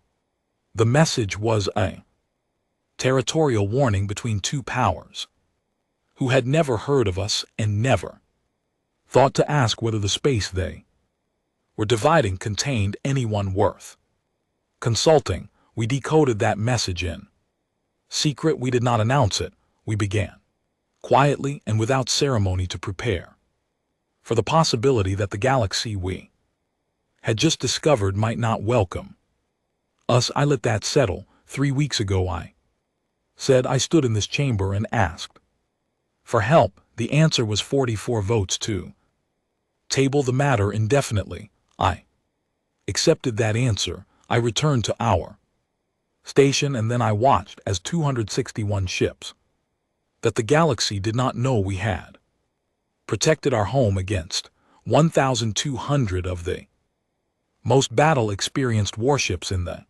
The message was a territorial warning between two powers who had never heard of us and never thought to ask whether the space they were dividing contained anyone worth consulting. We decoded that message in secret. We did not announce it. We began quietly and without ceremony to prepare for the possibility that the galaxy we had just discovered might not welcome us. I let that settle. 3 weeks ago I said I stood in this chamber and asked for help. The answer was 44 votes to table the matter indefinitely. I accepted that answer. I returned to our station, and then I watched as 261 ships that the galaxy did not know we had protected our home against 1,200 of the most battle-experienced warships in the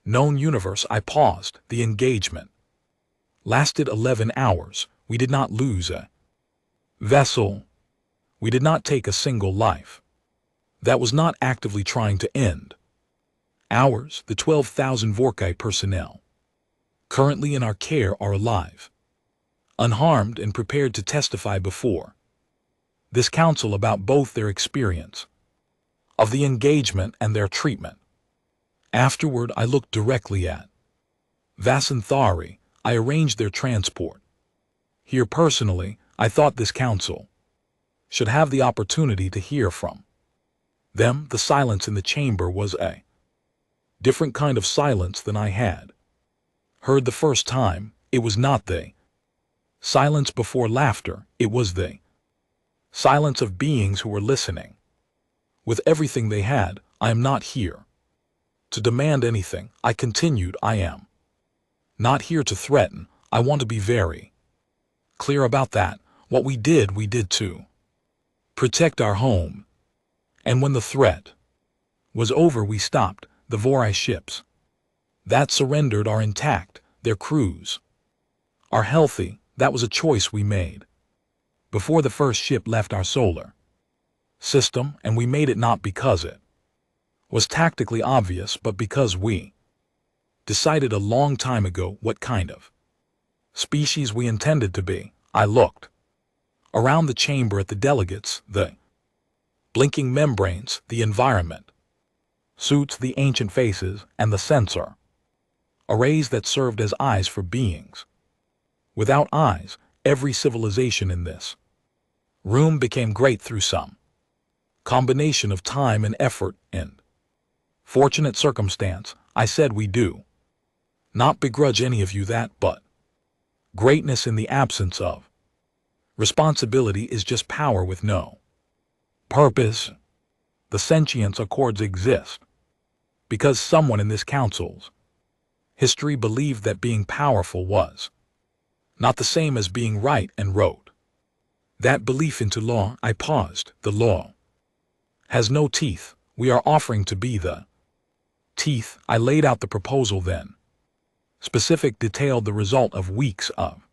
known universe. I paused. The engagement lasted 11 hours. We did not lose a vessel. We did not take a single life. That was not actively trying to end ours. The 12,000 Vorkai personnel currently in our care are alive, unharmed, and prepared to testify before this council about both their experience of the engagement and their treatment. Afterward, I looked directly at Vasanthari. I arranged their transport here personally. I thought this council should have the opportunity to hear from them. The silence in the chamber was a different kind of silence than I had heard the first time. It was not the silence before laughter. It was the silence of beings who were listening with everything they had. I am not here to demand anything, I continued. I am not here to threaten. I want to be very clear about that. What we did to protect our home. And when the threat was over, we stopped. The Vorai ships that surrendered are intact. Their crews are healthy. That was a choice we made before the first ship left our solar system, and we made it not because it was tactically obvious, but because we decided a long time ago what kind of species we intended to be. I looked around the chamber at the delegates, the blinking membranes, the environment suits, the ancient faces, and the sensor arrays that served as eyes for beings without eyes. Every civilization in this room became great through some combination of time and effort and fortunate circumstance. I said we do not begrudge any of you that, but greatness in the absence of responsibility is just power with no purpose. The sentience accords exist because someone in this council's history believed that being powerful was not the same as being right and wrote that belief into law. I paused. The law has no teeth. We are offering to be the teeth. I laid out the proposal then. Specific detailed the result of weeks of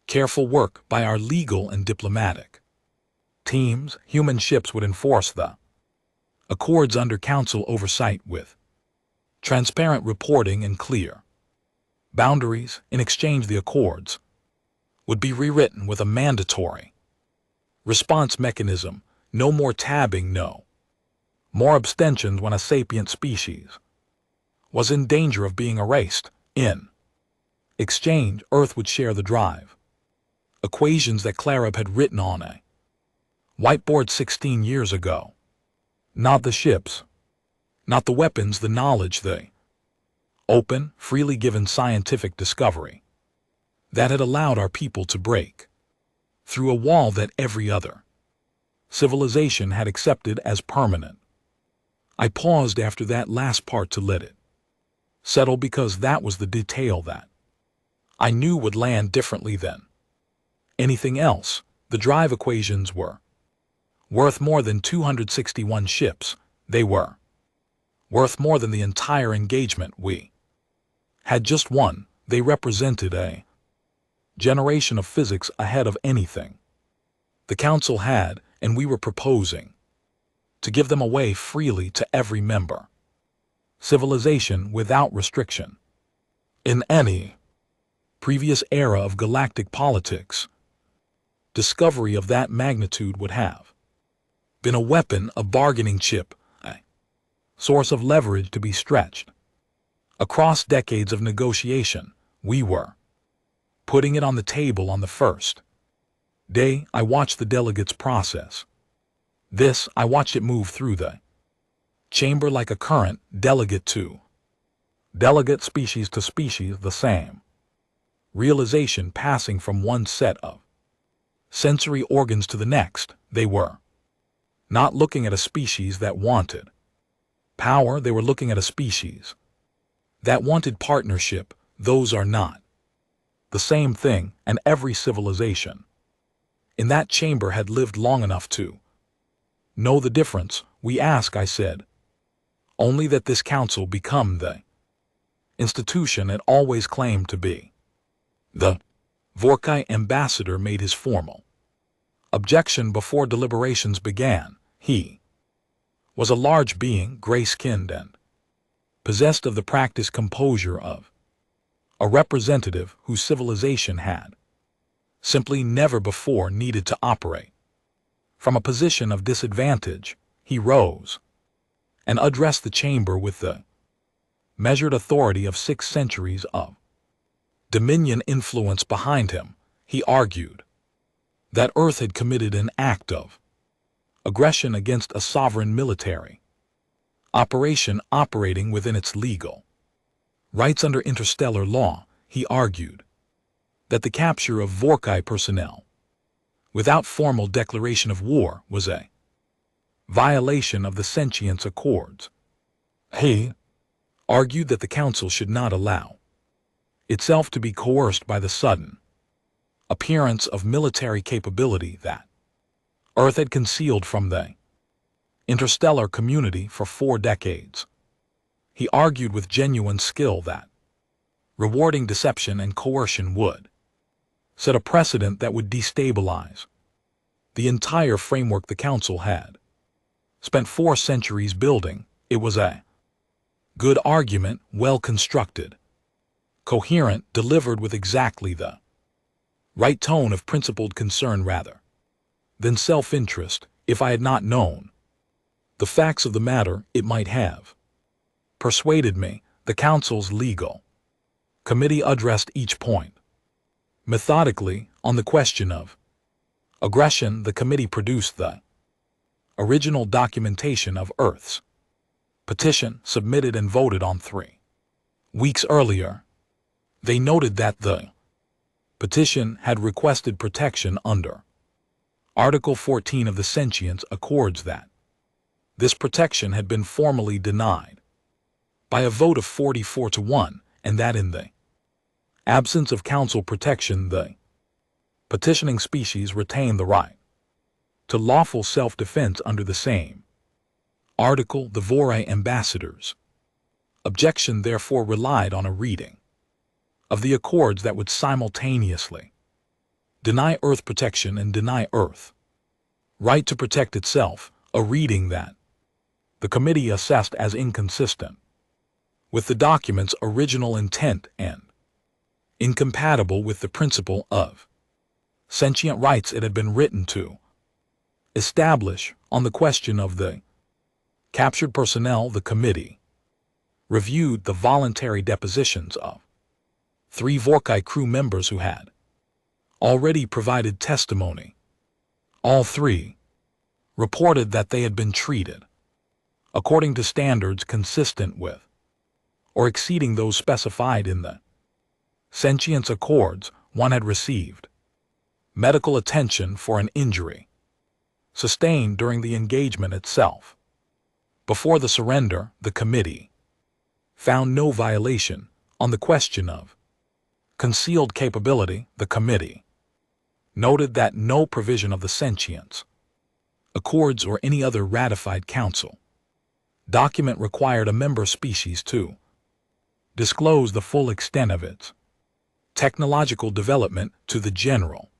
careful work by our legal and diplomatic teams. Human ships would enforce the accords under council oversight with transparent reporting and clear boundaries. In exchange, the accords would be rewritten with a mandatory response mechanism. No more tabbing, no more abstentions when a sapient species was in danger of being erased. In exchange, Earth would share the drive equations that Clarab had written on a whiteboard 16 years ago. Not the ships, Not the weapons, the knowledge, the open, freely given scientific discovery that had allowed our people to break through a wall that every other civilization had accepted as permanent. I paused after that last part to let it settle, because that was the detail that I knew would land differently than anything else. The drive equations were worth more than 261 ships. They were worth more than the entire engagement we had just won. They represented a generation of physics ahead of anything the Council had, and we were proposing to give them away freely to every member civilization without restriction. In any previous era of galactic politics, discovery of that magnitude would have been a weapon, a bargaining chip, a source of leverage to be stretched. Across decades of negotiation, we were putting it on the table. On the first day, I watched the delegates process this. I watched it move through the chamber like a current, delegate to delegate, species to species, the same realization passing from one set of sensory organs to the next. They were not looking at a species that wanted power, they were looking at a species that wanted partnership. Those are not the same thing, and every civilization in that chamber had lived long enough to know the difference. We ask, I said, only that this council become the institution it always claimed to be. The Vorkai ambassador made his formal objection before deliberations began. He was a large being, gray-skinned and possessed of the practiced composure of a representative whose civilization had simply never before needed to operate from a position of disadvantage. He rose and addressed the chamber with the measured authority of 6 centuries of dominion influence behind him. He argued that Earth had committed an act of aggression against a sovereign military operation operating within its legal rights under interstellar law. He argued that the capture of Vorkai personnel without formal declaration of war was a violation of the Sentience Accords. He argued that the Council should not allow itself to be coerced by the sudden appearance of military capability that Earth had concealed from the interstellar community for 4 decades. He argued with genuine skill that rewarding deception and coercion would set a precedent that would destabilize the entire framework the Council had spent 4 centuries building. It was a good argument, well constructed, coherent, delivered with exactly the right tone of principled concern rather than self-interest. If I had not known the facts of the matter, it might have persuaded me. The Council's legal committee addressed each point methodically. On the question of aggression, the committee produced the original documentation of Earth's petition, submitted and voted on 3 weeks earlier. They noted that the petition had requested protection under Article 14 of the Sentience Accords, that this protection had been formally denied by a vote of 44 to 1, and that in the absence of Council protection, the petitioning species retained the right to lawful self-defense under the same article. The Vorkai ambassadors' objection therefore relied on a reading of the Accords that would simultaneously deny Earth protection and deny Earth right to protect itself, a reading that the committee assessed as inconsistent with the document's original intent and incompatible with the principle of sentient rights it had been written to establish. On the question of the captured personnel, the committee reviewed the voluntary depositions of 3 Vorkai crew members who had already provided testimony. All 3 reported that they had been treated according to standards consistent with or exceeding those specified in the sentience accords one had received. Medical attention for an injury sustained during the engagement itself. Before the surrender, the committee found no violation. On the question of concealed capability, the committee noted that no provision of the sentience accords or any other ratified council document required a member species to disclose the full extent of its technological development to the general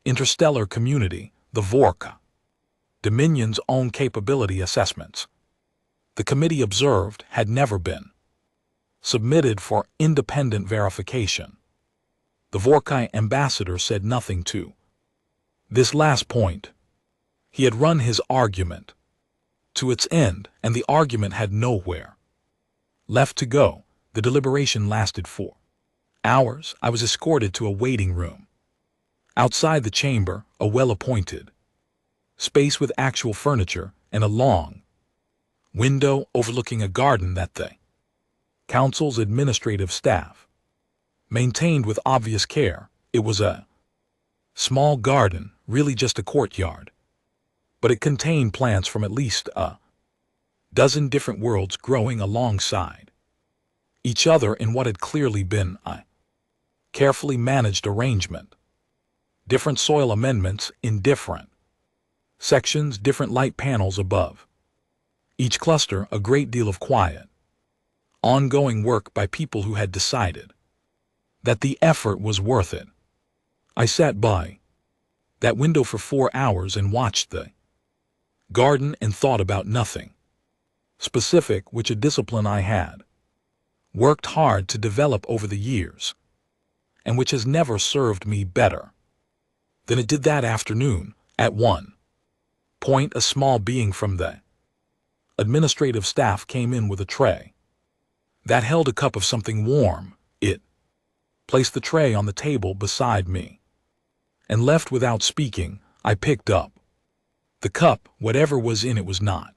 interstellar community, the Vorka Dominion's own capability assessments. The committee observed had never been submitted for independent verification. The Vorkai ambassador said nothing to this last point. He had run his argument to its end, and the argument had nowhere left to go. The deliberation lasted 4 hours. I was escorted to a waiting room. Outside the chamber, a well-appointed space with actual furniture and a long window overlooking a garden that the council's administrative staff maintained with obvious care. It was a small garden, really just a courtyard, but it contained plants from at least a dozen different worlds growing alongside each other in what had clearly been a carefully managed arrangement. Different soil amendments in different sections, different light panels above each cluster, a great deal of quiet, ongoing work by people who had decided that the effort was worth it. I sat by that window for 4 hours and watched the garden and thought about nothing specific, which a discipline I had worked hard to develop over the years, and which has never served me better than it did that afternoon. At one point, a small being from the administrative staff came in with a tray that held a cup of something warm. It placed the tray on the table beside me and left without speaking. I picked up the cup. Whatever was in it was not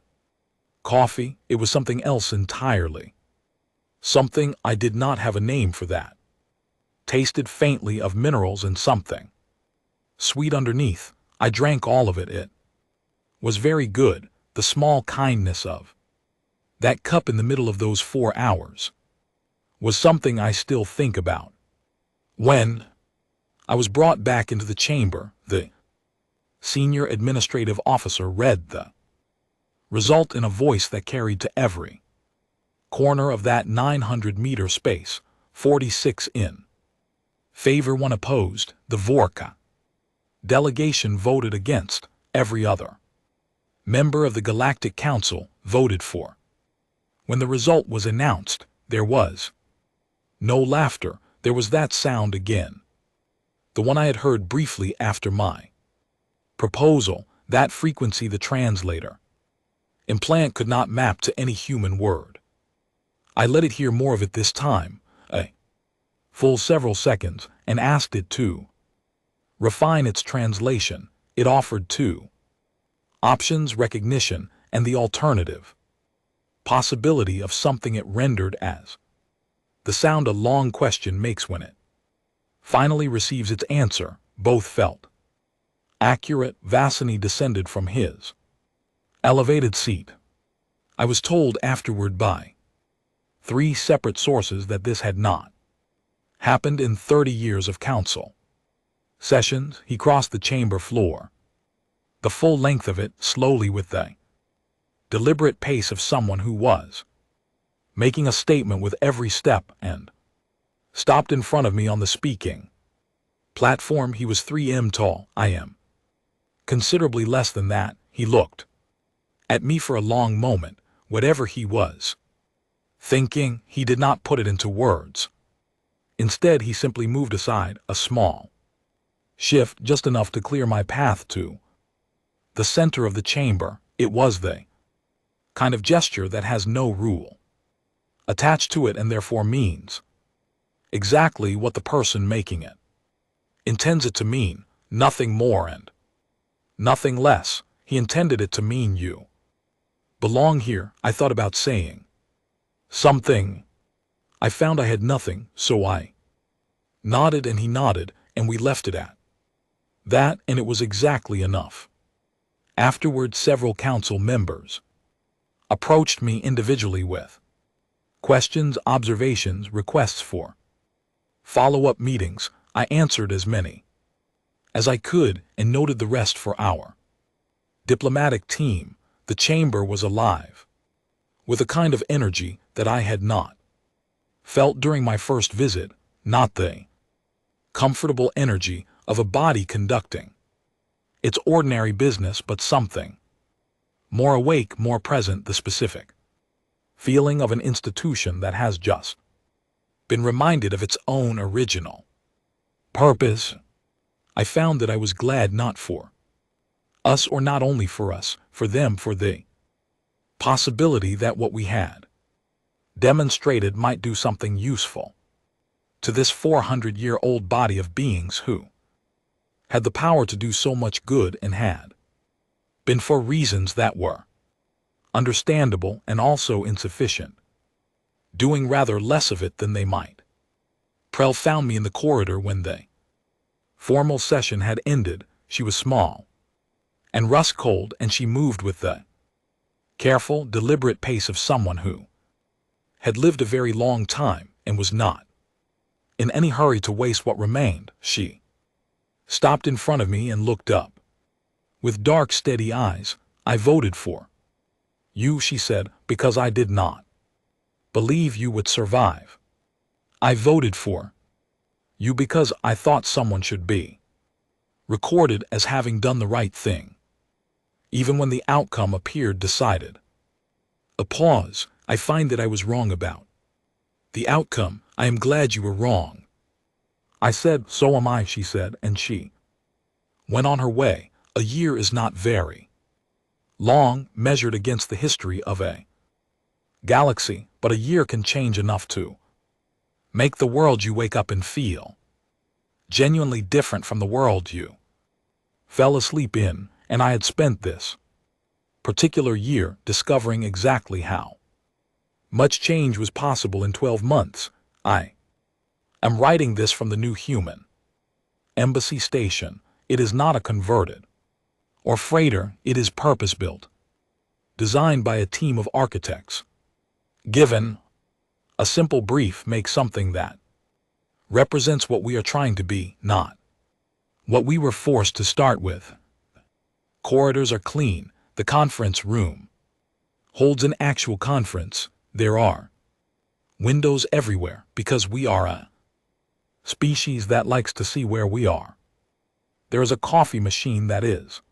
coffee. It was something else entirely. Something I did not have a name for that. Tasted faintly of minerals and something sweet underneath. I drank all of it. It was very good. The small kindness of that cup in the middle of those 4 hours was something I still think about. When I was brought back into the chamber, the senior administrative officer read the result in a voice that carried to every corner of that 900-meter space. 46 in favor, 1 opposed. The Vorka delegation voted against. Every other member of the Galactic Council voted for. When the result was announced, there was no laughter. There was that sound again, the one I had heard briefly after my proposal, that frequency the translator implant could not map to any human word. I let it hear more of it this time, a full several seconds, and asked it to refine its translation. It offered 2 options: recognition and the alternative possibility of something it rendered as the sound a long question makes when it finally receives its answer. Both felt accurate. Vasily descended from his elevated seat. I was told afterward by 3 separate sources that this had not happened in 30 years of council sessions. He crossed the chamber floor, the full length of it, slowly, with the deliberate pace of someone who was making a statement with every step, and stopped in front of me on the speaking platform. He was 3 m tall. I am considerably less than that. He looked at me for a long moment. Whatever he was thinking, he did not put it into words. Instead, he simply moved aside a small shift, just enough to clear my path to the center of the chamber. It was the kind of gesture that has no rule attached to it and therefore means exactly what the person making it intends it to mean, nothing more and nothing less. He intended it to mean you Belong here, I thought about saying. Something. I found I had nothing, so I nodded and he nodded, and we left it at that, and it was exactly enough. Afterward, several council members approached me individually with questions, observations, requests for follow-up meetings. I answered as many as I could and noted the rest for our diplomatic team. The chamber was alive with a kind of energy that I had not felt during my first visit, not the comfortable energy of a body conducting its ordinary business, but something more awake, more present, the specific feeling of an institution that has just been reminded of its own original purpose. I found that I was glad not for us, or not only for us, for them, for the possibility that what we had demonstrated might do something useful to this 400-year-old body of beings who had the power to do so much good and had been, for reasons that were understandable and also insufficient, doing rather less of it than they might. Prell found me in the corridor when the formal session had ended. She was small and rust-cold, and she moved with the careful, deliberate pace of someone who had lived a very long time and was not in any hurry to waste what remained. She stopped in front of me and looked up with dark, steady eyes. I voted for you, she said, because I did not believe you would survive. I voted for you because I thought someone should be recorded as having done the right thing, even when the outcome appeared decided. Applause. I find that I was wrong about the outcome. I am glad you were wrong. I said, so am I, she said, and she went on her way. A year is not very long, measured against the history of a galaxy, but a year can change enough to make the world you wake up and feel genuinely different from the world you fell asleep in, and I had spent this particular year discovering exactly how much change was possible in 12 months. I am writing this from the New Human Embassy Station. It is not a converted or freighter. It is purpose-built, designed by a team of architects. Given a simple brief, make something that represents what we are trying to be, not what we were forced to start with. Corridors are clean. The conference room holds an actual conference. There are windows everywhere because we are a species that likes to see where we are. There is a coffee machine that is,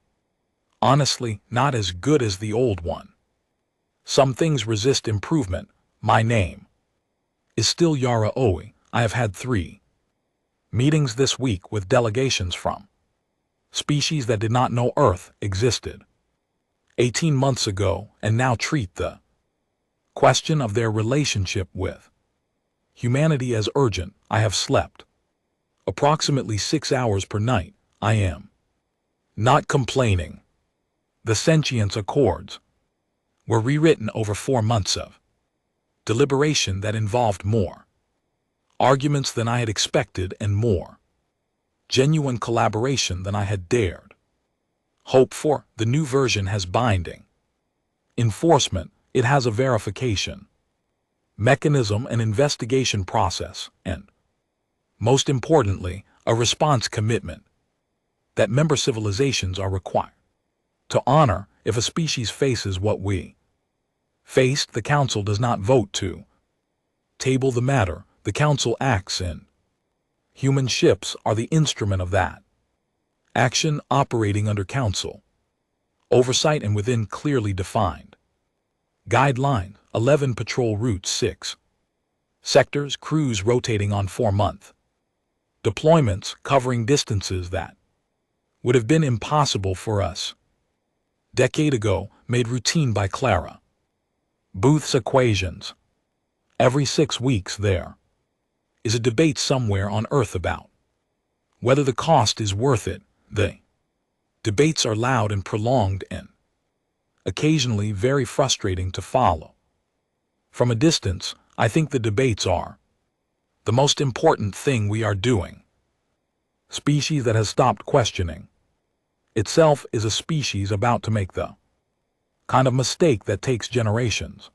honestly, not as good as the old one. Some things resist improvement. My name is still Yara Oe. I have had 3 meetings this week with delegations from species that did not know Earth existed 18 months ago and now treat the question of their relationship with humanity as urgent. I have slept approximately 6 hours per night. I am not complaining. The Sentience Accords were rewritten over 4 months of deliberation that involved more arguments than I had expected and more genuine collaboration than I had dared hope for. The new version has binding enforcement. It has a verification mechanism, an investigation process, and, most importantly, a response commitment that member civilizations are required to honor. If a species faces what we faced, the Council does not vote to table the matter. The Council acts in. Human ships are the instrument of that action, operating under Council oversight and within clearly defined guidelines. 11 patrol routes, 6 sectors, crews rotating on 4-month deployments, covering distances that would have been impossible for us decade ago, made routine by Clara Booth's equations. Every 6 weeks there is a debate somewhere on Earth about whether the cost is worth it. The debates are loud and prolonged and occasionally very frustrating to follow. From a distance, I think the debates are the most important thing we are doing. Species that has stopped questioning itself is a species about to make the kind of mistake that takes generations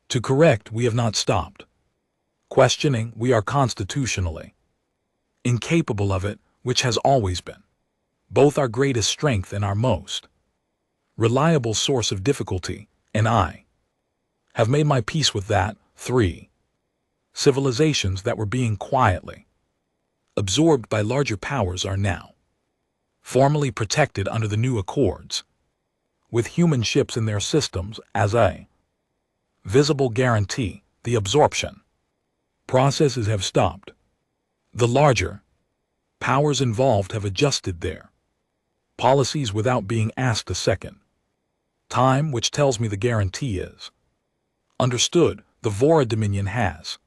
to correct. We have not stopped questioning. We are constitutionally incapable of it, which has always been both our greatest strength and our most reliable source of difficulty, and I have made my peace with that. 3. Civilizations that were being quietly absorbed by larger powers are now formally protected under the new accords, with human ships in their systems as a visible guarantee. The absorption processes have stopped. The larger powers involved have adjusted their policies without being asked a second time, which tells me the guarantee is understood. The Vora Dominion has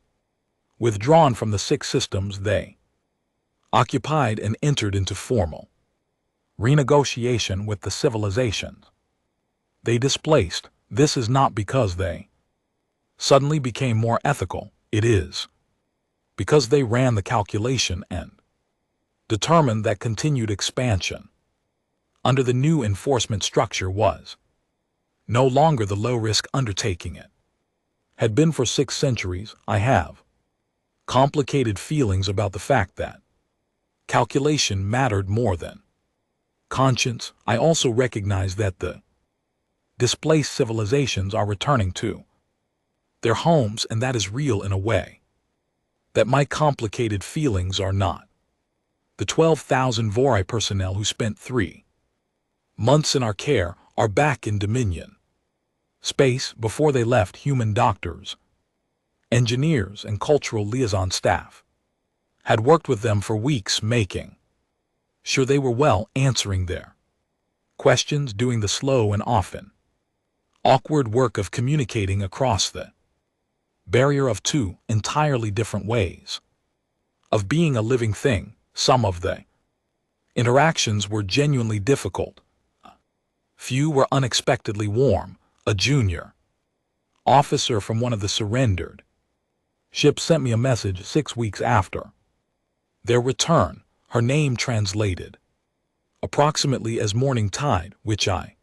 withdrawn from the 6 systems they occupied and entered into formal renegotiation with the civilizations they displaced. This is not because they suddenly became more ethical. It is because they ran the calculation and determined that continued expansion under the new enforcement structure was no longer the low-risk undertaking it had been for 6 centuries. I have complicated feelings about the fact that calculation mattered more than conscience. I also recognize that the displaced civilizations are returning to their homes, and that is real in a way that my complicated feelings are not. The 12,000 Vori personnel who spent 3 months in our care are back in Dominion space. Before they left, human doctors, engineers, and cultural liaison staff had worked with them for weeks, making sure they were well, answering their questions, doing the slow and often awkward work of communicating across the barrier of 2 entirely different ways of being a living thing. Some of the interactions were genuinely difficult. Few were unexpectedly warm. A junior officer from one of the surrendered ships sent me a message 6 weeks after their return, her name translated approximately as morning tide, which I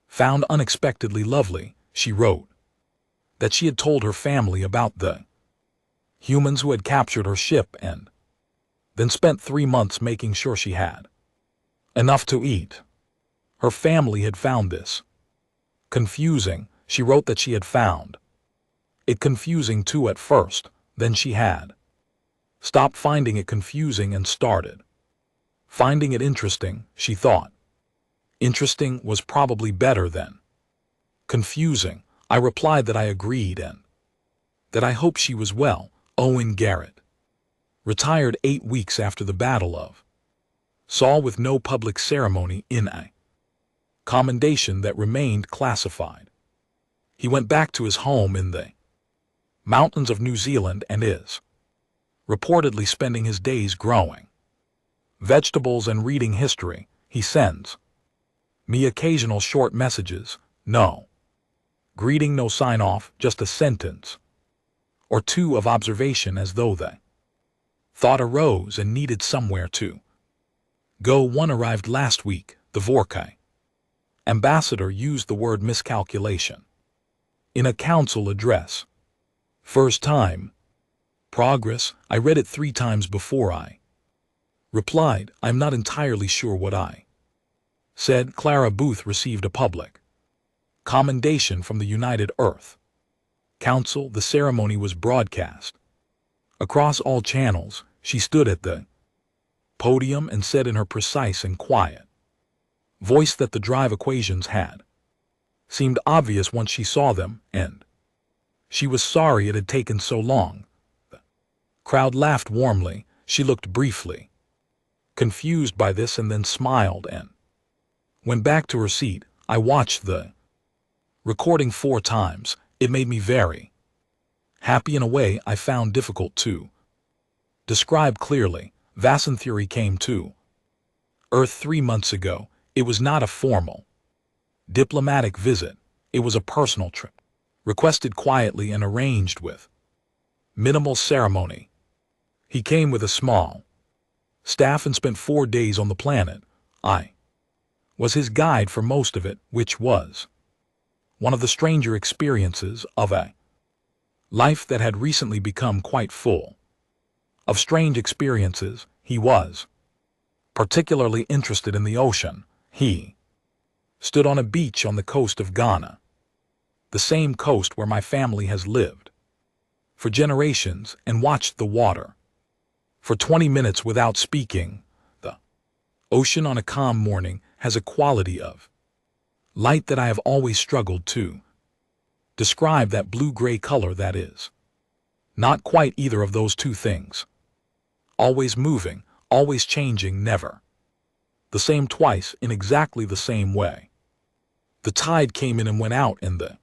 found unexpectedly lovely. She wrote that she had told her family about the humans who had captured her ship and then spent 3 months making sure she had enough to eat. Her family had found this confusing. She wrote that she had found it confusing too at first, then she had stopped finding it confusing and started finding it interesting. She thought interesting was probably better than confusing. I replied that I agreed and that I hoped she was well. Owen Garrett retired 8 weeks after the Battle of Saul with no public ceremony in a commendation that remained classified. He went back to his home in the mountains of New Zealand and is reportedly spending his days growing vegetables and reading history. He sends me occasional short messages, no greeting, no sign-off, just a sentence or 2 of observation, as though the thought arose and needed somewhere to go. One arrived last week. The Vorkai ambassador used the word miscalculation in a council address. First time. Progress. I read it 3 times before I replied. I'm not entirely sure what I said. Clara Booth received a public commendation from the United Earth Council. The ceremony was broadcast across all channels. She stood at the podium and said in her precise and quiet voice that the drive equations had seemed obvious once she saw them, and she was sorry it had taken so long. The crowd laughed warmly. She looked briefly confused by this and then smiled and went back to her seat. I watched the recording 4 times. It made me very happy in a way I found difficult to describe clearly. Vasan theory came to Earth 3 months ago. It was not a formal Diplomatic visit. It was a personal trip. Requested quietly and arranged with minimal ceremony. He came with a small staff and spent 4 days on the planet. I was his guide for most of it, which was one of the stranger experiences of a life that had recently become quite full of strange experiences. He was particularly interested in the ocean. He stood on a beach on the coast of Ghana, the same coast where my family has lived for generations, and watched the water for 20 minutes without speaking. The ocean on a calm morning has a quality of light that I have always struggled to describe, that blue-gray color that is not quite either of those two things. Always moving, always changing, never the same twice in exactly the same way. The tide came in and went out, and the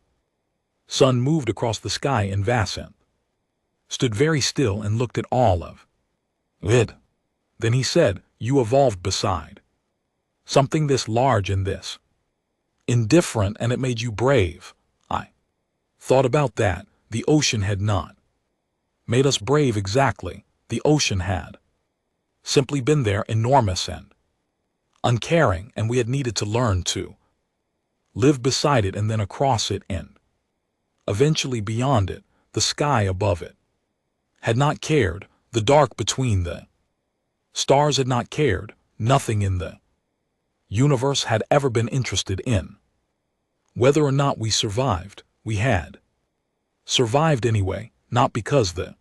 sun moved across the sky in Vassant. Stood very still and looked at all of it. Then he said, "You evolved beside something this large and this indifferent, and it made you brave." I thought about that. The ocean had not made us brave exactly. The ocean had simply been there, enormous and uncaring, and we had needed to learn to live beside it, and then across it, and eventually beyond it. The sky above it had not cared. The dark between the stars had not cared. Nothing in the universe had ever been interested in whether or not we survived. We had survived anyway, not because the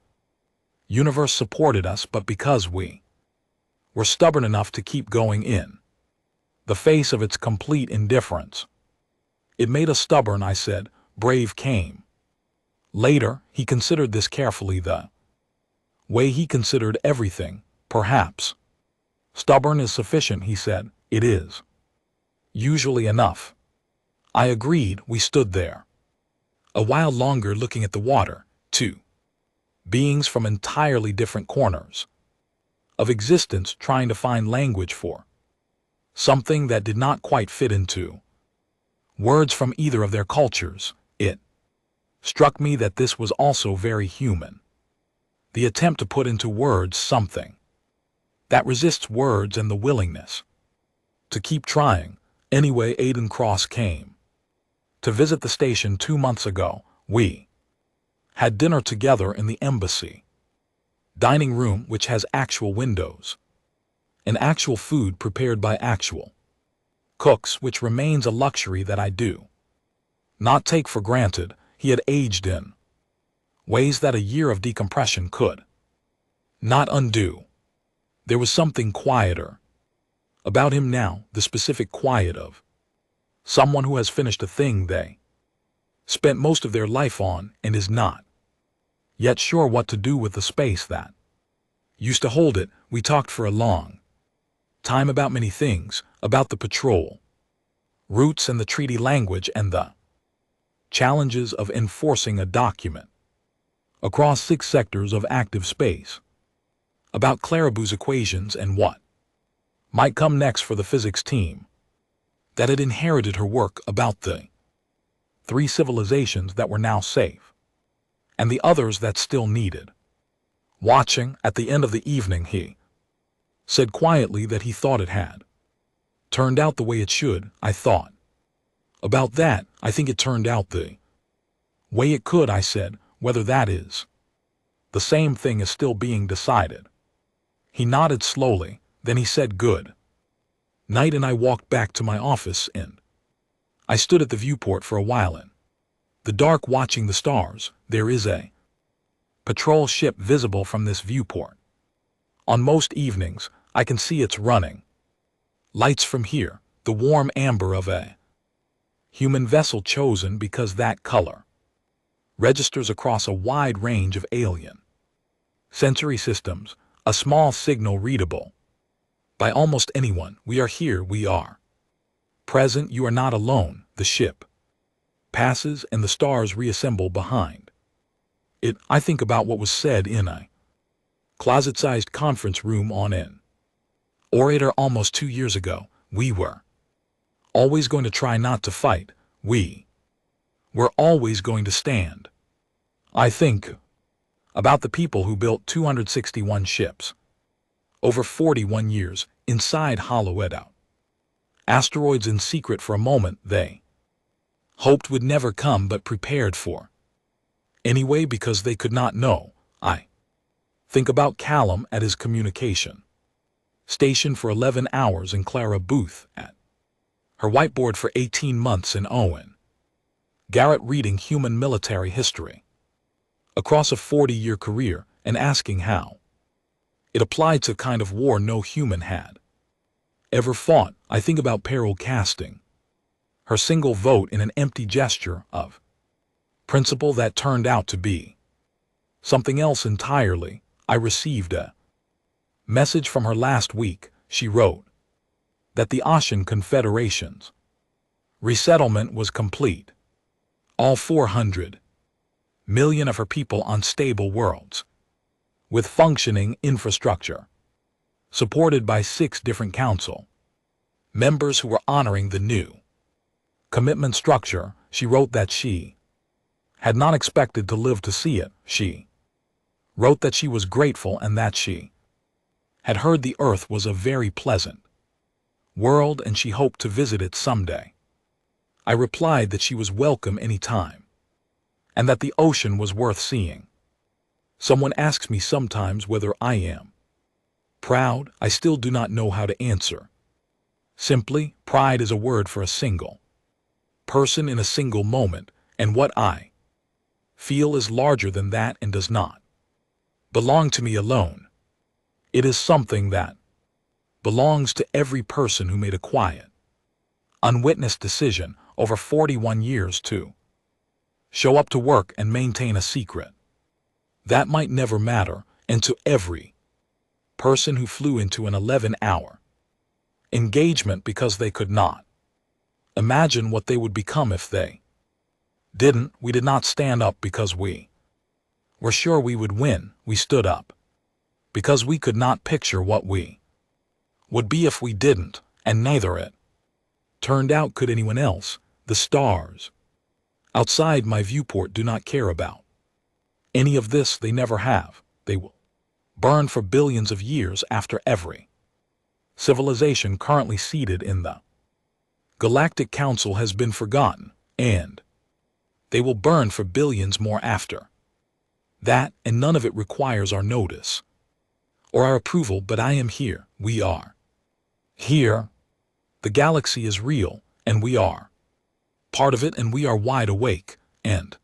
universe supported us, but because we were stubborn enough to keep going in the face of its complete indifference. It made us stubborn, I said. Brave came later. He considered this carefully, the way he considered everything. Perhaps stubborn is sufficient, he said. It is usually enough. I agreed. We stood there a while longer, looking at the water. Two beings from entirely different corners of existence, trying to find language for something that did not quite fit into words from either of their cultures. It struck me that this was also very human. The attempt to put into words something that resists words, and the willingness to keep trying. Anyway, Aiden Cross came to visit the station 2 months ago. We had dinner together in the embassy dining room, which has actual windows and actual food prepared by actual cooks, which remains a luxury that I do not take for granted. He had aged in ways that a year of decompression could not undo. There was something quieter about him now, the specific quiet of someone who has finished a thing they spent most of their life on and is not yet sure what to do with the space that used to hold it. We talked for a long time about many things, about the patrol routes and the treaty language and the challenges of enforcing a document across 6 sectors of active space, about Clarabout's equations and what might come next for the physics team that had inherited her work, about the 3 civilizations that were now safe and the others that still needed watching. At the end of the evening, he said quietly that he thought it had turned out the way it should. I thought about that. I think it turned out the way it could, I said. Whether that is the same thing is still being decided. He nodded slowly. Then he said good night, and I walked back to my office, and I stood at the viewport for a while in the dark, watching the stars. There is a patrol ship visible from this viewport. On most evenings, I can see its running lights from here, the warm amber of a human vessel chosen because that color registers across a wide range of alien sensory systems, a small signal readable by almost anyone. We are here, we are present, you are not alone. The ship passes and the stars reassemble behind it. I think about what was said in a closet-sized conference room on an orator almost 2 years ago. We were always going to try not to fight. We're always going to stand. I think about the people who built 261 ships over 41 years inside Hollow Edo. Asteroids in secret for a moment they hoped would never come but prepared for. Anyway, because they could not know. I think about Callum at his communication station for 11 hours and Clara Booth at her whiteboard for 18 months and Owen Garrett reading human military history across a 40-year career and asking how it applied to kind of war no human had ever fought. I think about Peril casting her single vote in an empty gesture of principle that turned out to be something else entirely. I received a message from her last week. She wrote that the Ocean Confederation's resettlement was complete. All 400 million of her people on stable worlds with functioning infrastructure, supported by 6 different council members who were honoring the new commitment structure. She wrote that she had not expected to live to see it. She wrote that she was grateful and that she had heard the Earth was a very pleasant world and she hoped to visit it someday. I replied that she was welcome any time and that the ocean was worth seeing. Someone asks me sometimes whether I am proud. I still do not know how to answer. Simply, pride is a word for a single person in a single moment, and what I feel is larger than that and does not belong to me alone. It is something that belongs to every person who made a quiet, unwitnessed decision over 41 years to show up to work and maintain a secret that might never matter, and to every person who flew into an 11-hour engagement because they could not imagine what they would become if they didn't. We did not stand up because we were sure we would win. We stood up because we could not picture what we would be if we didn't, and neither it turned out could anyone else. The stars outside my viewport do not care about any of this. They never have. They will burn for billions of years after every civilization currently seated in the Galactic Council has been forgotten, and they will burn for billions more after that, and none of it requires our notice or our approval. But I am here. We are here. The galaxy is real, and we are part of it, and we are wide awake, and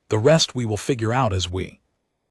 the rest we will figure out as we